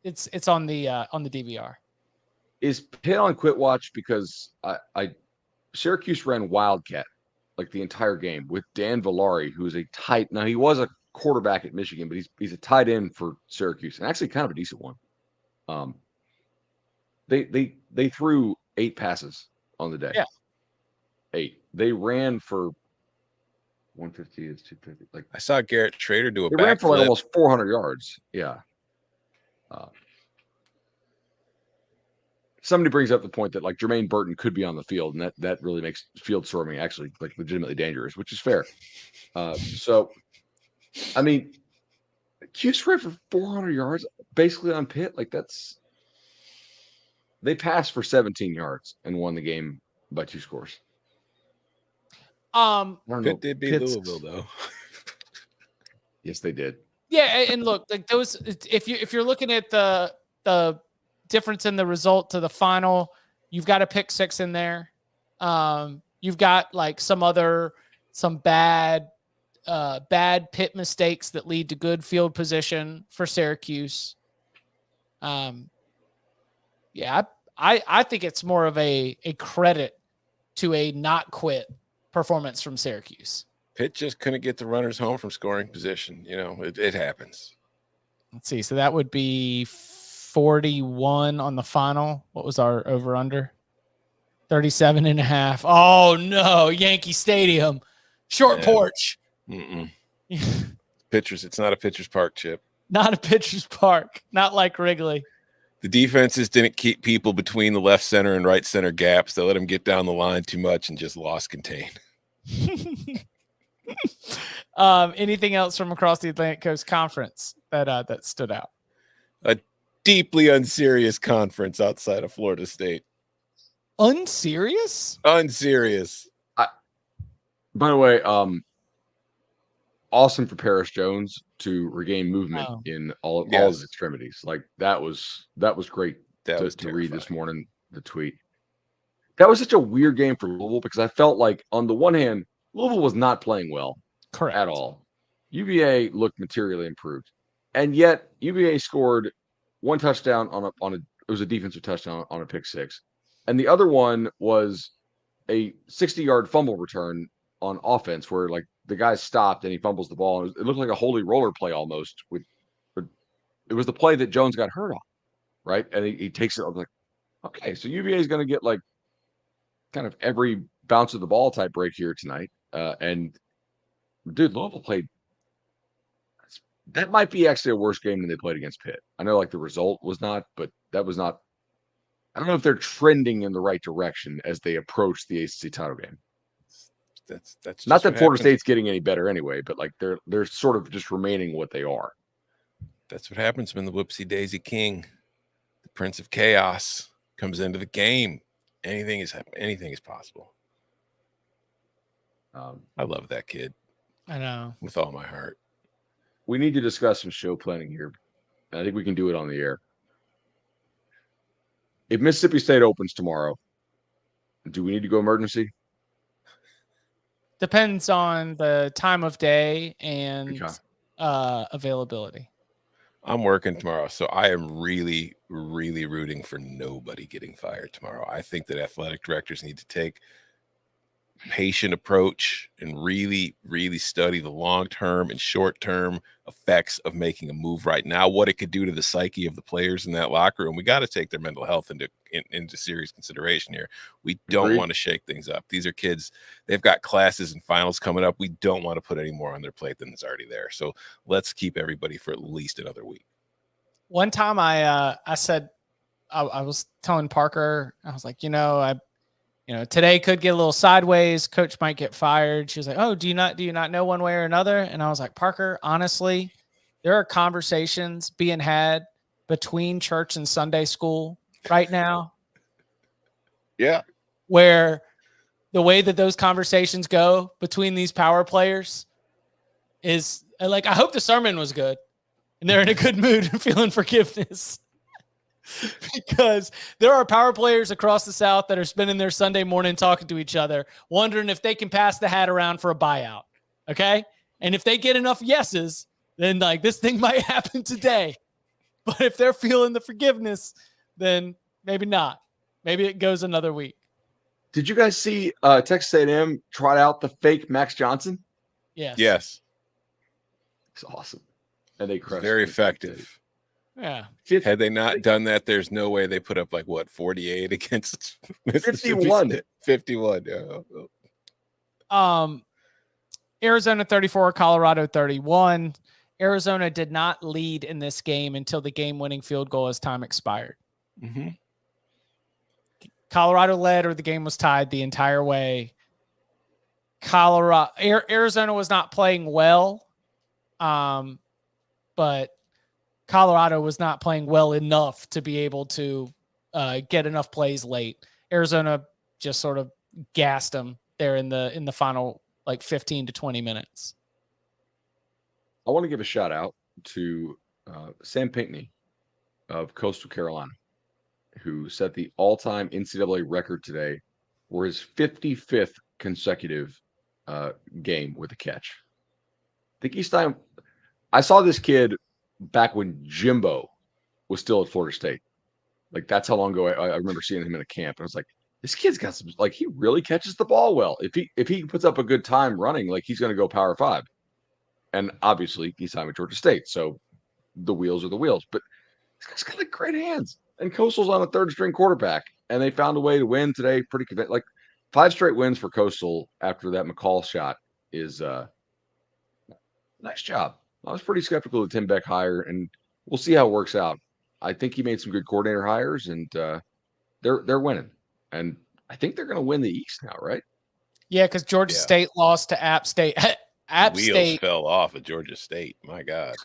It's on the DVR. Is Pitt on quit watch because Syracuse ran Wildcat like the entire game with Dan Villari, who's a tight. Now he was a quarterback at Michigan, but he's a tight end for Syracuse and actually kind of a decent one. They threw 8 passes on the day. Yeah. 8. They ran for 150 is 250. Like I saw Garrett Trader do a they ran for like backflip. almost 400 yards. Yeah. Somebody brings up the point that like Jermaine Burton could be on the field, and that really makes field storming actually like legitimately dangerous, which is fair. So, I mean, Cuse ran for 400 yards basically on Pitt. Like they passed for 17 yards and won the game by 2 scores. Pitt did beat Louisville though. Yes, they did. Yeah, and look, like those. If you're looking at the difference in the result to the final, you've got a pick 6 in there. You've got like some bad Pitt mistakes that lead to good field position for Syracuse. Yeah, I think it's more of a credit to a not quit performance from Syracuse. Pitt just couldn't get the runners home from scoring position. You know, it happens. Let's see. So that would be 41 on the final. What was our over under? 37.5. Oh no, Yankee Stadium. Short porch. Pitchers. It's not a pitcher's park, Chip. Not a pitcher's park. Not like Wrigley. The defenses didn't keep people between the left center and right center gaps. They let them get down the line too much and just lost contain. Anything else from across the Atlantic Coast Conference that stood out? A deeply unserious conference outside of Florida State. Unserious? Unserious. By the way, awesome for Paris Jones to regain movement in all of his extremities. Like that was great to read this morning, the tweet. That was such a weird game for Louisville because I felt like on the one hand, Louisville was not playing well. Correct. At all. UVA looked materially improved. And yet UVA scored 1 touchdown on it was a defensive touchdown on a pick 6. And the other one was a 60-yard fumble return on offense where like the guy stopped and he fumbles the ball. And it looked like a holy roller play almost. It was the play that Jones got hurt on, right? And he takes it. I was like, okay, so UVA is going to get like kind of every bounce of the ball type break here tonight. And dude, Louisville played. That might be actually a worse game than they played against Pitt. I know like the result was not, but that was not. I don't know if they're trending in the right direction as they approach the ACC title game. That's not that Florida State's getting any better anyway, but like they're sort of just remaining what they are. That's what happens when the Whoopsie Daisy King, the Prince of Chaos, comes into the game. Anything is possible. I love that kid. I know. With all my heart. We need to discuss some show planning here. I think we can do it on the air. If Mississippi State opens tomorrow, do we need to go emergency? Depends on the time of day and availability. I'm working tomorrow, so I am really, really rooting for nobody getting fired tomorrow. I think that athletic directors need to take patient approach and really, really study the long-term and short-term effects of making a move right now, what it could do to the psyche of the players in that locker room. We got to take their mental health into serious consideration here. We don't want to shake things up. These are kids. They've got classes and finals coming up. We don't want to put any more on their plate than is already there. So let's keep everybody for at least another week. One time I said, I was telling Parker, I was like, today could get a little sideways. Coach might get fired. She was like, "Oh, do you not know one way or another?" And I was like, "Parker, honestly, there are conversations being had between church and Sunday school right now." Yeah. Where the way that those conversations go between these power players is like, I hope the sermon was good and they're in a good mood and feeling forgiveness. because there are power players across the South that are spending their Sunday morning talking to each other, wondering if they can pass the hat around for a buyout. Okay. And if they get enough yeses, then like this thing might happen today. But if they're feeling the forgiveness, then maybe not. Maybe it goes another week. Did you guys see Texas A&M trot out the fake Max Johnson? Yes. Yes. It's awesome. And they crushed. Very effective. Yeah. Had they not done that, there's no way they put up like what 48 against 51. 51. Yeah. Arizona 34, Colorado 31. Arizona did not lead in this game until the game-winning field goal as time expired. Mm-hmm. Colorado led, or the game was tied the entire way. Arizona was not playing well, but Colorado was not playing well enough to be able to get enough plays late. Arizona just sort of gassed them there in the final like 15 to 20 minutes. I want to give a shout out to Sam Pinckney of Coastal Carolina, who set the all-time NCAA record today for his 55th consecutive game with a catch. I think he's time. I saw this kid back when Jimbo was still at Florida State. Like that's how long ago I remember seeing him in a camp. And I was like, this kid's got some, like he really catches the ball well. If he puts up a good time running, like he's going to go Power 5. And obviously he signed with Georgia State. So the wheels are the wheels, but this guy's got like great hands. And Coastal's on a third string quarterback, and they found a way to win today. Pretty convincing. Like 5 straight wins for Coastal after that McCall shot is nice job. I was pretty skeptical of Tim Beck hire, and we'll see how it works out. I think he made some good coordinator hires, and they're winning. And I think they're going to win the East now, right? Yeah, because Georgia State lost to App State. Wheels fell off at Georgia State. My God.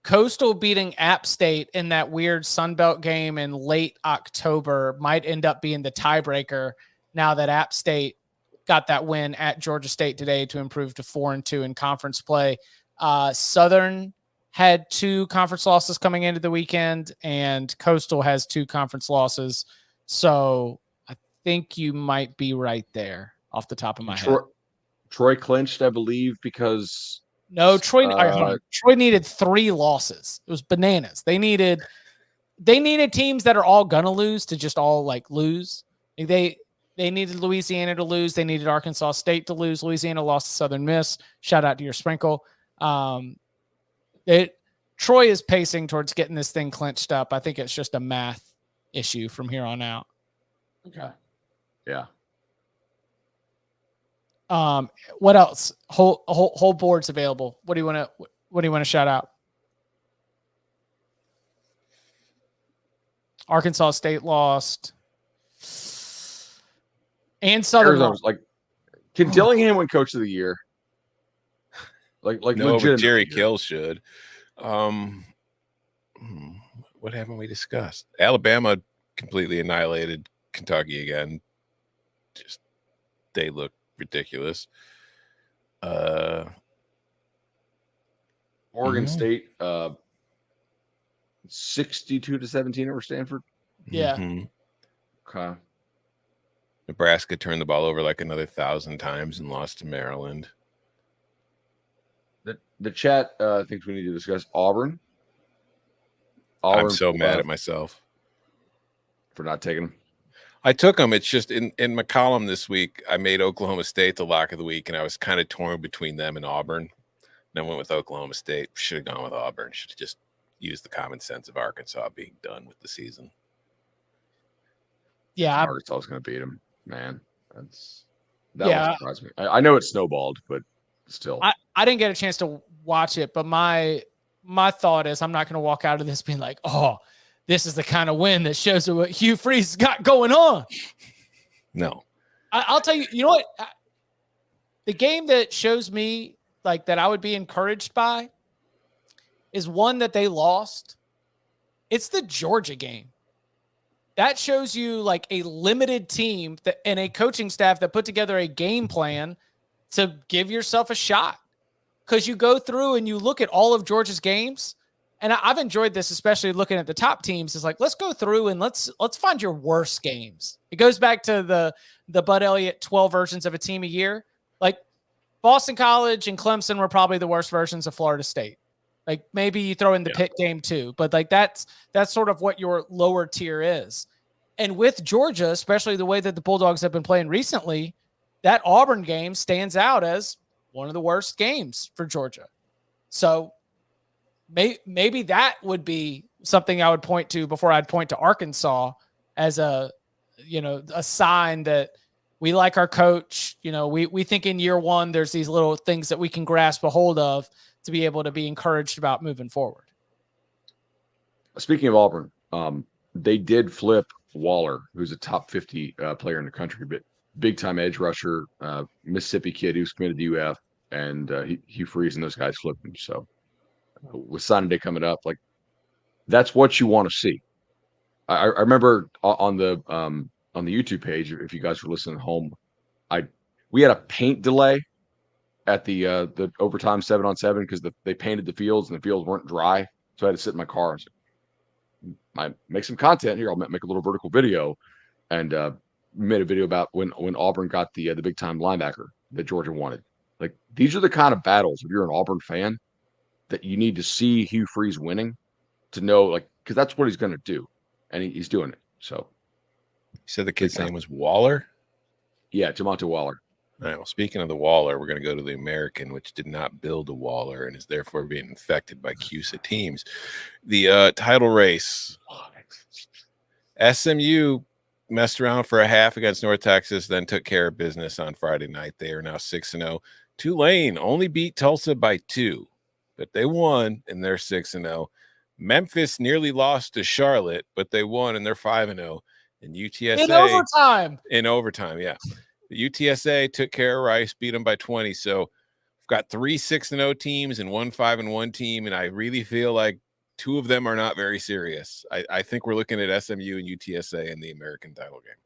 Coastal beating App State in that weird Sun Belt game in late October might end up being the tiebreaker now that App State got that win at Georgia State today to improve to 4-2 in conference play. Southern had 2 conference losses coming into the weekend, and Coastal has 2 conference losses. So I think you might be right there off the top of my head. Troy clinched, I believe, because no, Troy needed 3 losses. It was bananas. They needed teams that are all gonna lose to just all like lose. They needed Louisiana to lose. They needed Arkansas State to lose. Louisiana lost to Southern Miss. Shout out to your sprinkle. Troy is pacing towards getting this thing clinched up. I think it's just a math issue from here on out. Okay. Yeah. What else? Whole board's available. What do you want to shout out? Arkansas State lost. And Southern lost. Like, can Dillingham win Coach of the Year? Like no, but Jerry Kill should. What haven't we discussed? Alabama completely annihilated Kentucky again. Just they look ridiculous. Oregon State 62-17 over Stanford. Yeah. Okay. Nebraska turned the ball over like another 1,000 times and lost to Maryland. The chat thinks we need to discuss Auburn. I'm so mad at myself for not taking them. I took them. It's just in my column this week, I made Oklahoma State the lock of the week, and I was kind of torn between them and Auburn. And I went with Oklahoma State. Should have gone with Auburn. Should have just used the common sense of Arkansas being done with the season. Yeah. Arkansas is going to beat them, man. That won't surprise me. I know it snowballed, but still. I didn't get a chance to watch it, but my thought is I'm not going to walk out of this being like, oh, this is the kind of win that shows what Hugh Freeze got going on. No. I'll tell you, you know what? The game that shows me like that I would be encouraged by is one that they lost. It's the Georgia game. That shows you like a limited team and a coaching staff that put together a game plan to give yourself a shot. Because you go through and you look at all of Georgia's games, and I've enjoyed this, especially looking at the top teams, is like, let's go through and let's find your worst games. It goes back to the Bud Elliott 12 versions of a team a year. Like Boston College and Clemson were probably the worst versions of Florida State. Like maybe you throw in the Pitt game too, but like that's sort of what your lower tier is. And with Georgia, especially the way that the Bulldogs have been playing recently, that Auburn game stands out as one of the worst games for Georgia. So maybe that would be something I would point to before I'd point to Arkansas as a sign that we like our coach. We think in year one, there's these little things that we can grasp a hold of to be able to be encouraged about moving forward. Speaking of Auburn, they did flip Waller, who's a top 50 player in the country, but big time edge rusher, Mississippi kid who's committed to UF, and Hugh Freeze and those guys flipped him. So with signing day coming up, like that's what you want to see. I remember on the YouTube page, if you guys were listening at home, we had a paint delay at the overtime 7-on-7 because they painted the fields and the fields weren't dry, so I had to sit in my car and say, I make some content here. I'll make a little vertical video, and made a video about when Auburn got the big time linebacker that Georgia wanted. Like these are the kind of battles, if you're an Auburn fan, that you need to see Hugh Freeze winning to know, like, because that's what he's going to do, and he's doing it. So, you said the kid's name was Waller? Yeah, Jamonte Waller. All right, well, speaking of the Waller, we're going to go to the American, which did not build a Waller and is therefore being infected by CUSA teams. The title race. SMU messed around for a half against North Texas, then took care of business on Friday night. They are now 6-0. Tulane only beat Tulsa by 2, but they won, and they're 6-0. Memphis nearly lost to Charlotte, but they won, and they're 5-0. And UTSA in overtime, yeah. The UTSA took care of Rice, beat them by 20. So we've got 3 6-0 teams and 1 5-1 team, and I really feel like 2 of them are not very serious. I think we're looking at SMU and UTSA in the American title game.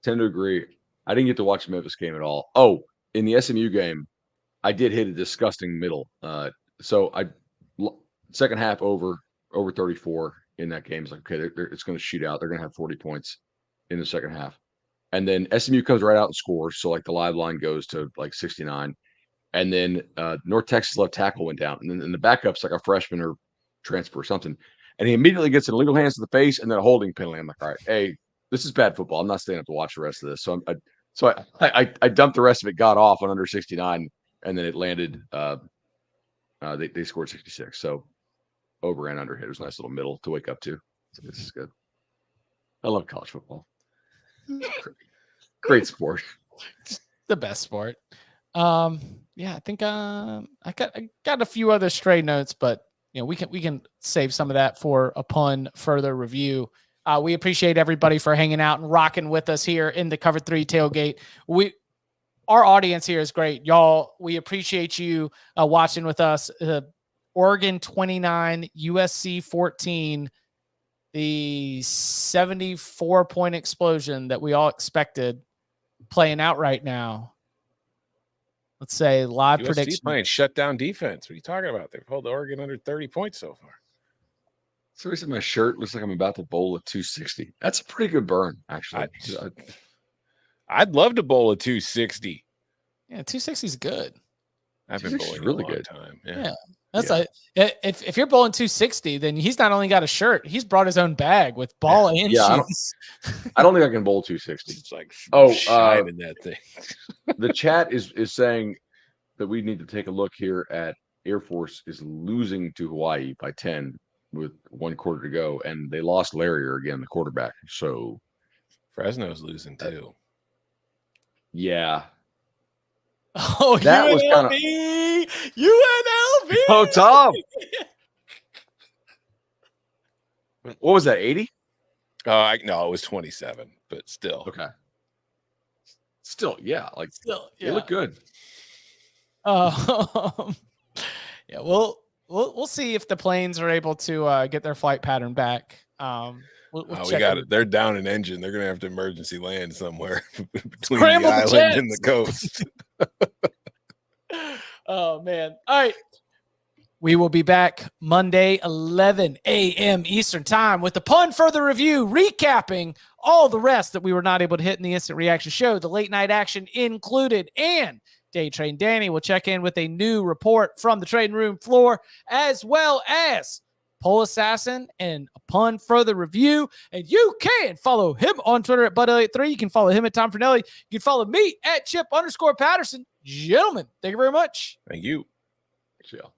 Tend to agree. I didn't get to watch the Memphis game at all. Oh, in the SMU game, I did hit a disgusting middle. So second half over 34 in that game. It's like, okay, it's going to shoot out. They're going to have 40 points in the second half. And then SMU comes right out and scores. So like the live line goes to like 69. And then North Texas left tackle went down. And then the backup's like a freshman or transfer or something. And he immediately gets an illegal hands to the face and then a holding penalty. I'm like, all right, hey, this is bad football. I'm not staying up to watch the rest of this. So I dumped the rest of it, got off on under 69, and then it landed. They scored 66. So over and under hit. It was a nice little middle to wake up to. So this is good. I love college football. Great sport. The best sport. Yeah, I think I got a few other stray notes, but we can save some of that for upon further review. We appreciate everybody for hanging out and rocking with us here in the Cover 3 tailgate. Our audience here is great, y'all. We appreciate you watching with us. Oregon 29, USC 14. The 74-point explosion that we all expected playing out right now. Let's say live USC's prediction. Playing shutdown defense. What are you talking about? They've held Oregon under 30 points so far. So my shirt looks like I'm about to bowl a 260. That's a pretty good burn, actually. I'd love to bowl a 260. Yeah, 260 is good. I've been bowling really a long time. Yeah. That's like if you're bowling 260, then he's not only got a shirt, he's brought his own bag with ball and shoes. I don't think I can bowl 260. It's like shining that thing. The chat is saying that we need to take a look here at Air Force is losing to Hawaii by 10 with 1 quarter to go, and they lost Larrier again, the quarterback. So Fresno's losing too. Yeah. Oh, that UNLV! Was kind of UNLV! Oh, Tom. What was that, 80? No, it was 27, but still. Okay. Still, yeah. They look good. Yeah, we'll see if the planes are able to get their flight pattern back. We got it. They're down an engine. They're going to have to emergency land somewhere between the island and the coast. Oh, man. All right. We will be back Monday, 11 a.m. Eastern time with the Pun Further Review, recapping all the rest that we were not able to hit in the Instant Reaction show, the late night action included, and Day Train Danny will check in with a new report from the trading room floor, as well as Pole Assassin and a Pun Further Review. And you can follow him on Twitter at BudElliott3. You can follow him at Tom Fernelli. You can follow me at Chip_Patterson. Gentlemen, thank you very much. Thank you. Thanks, y'all.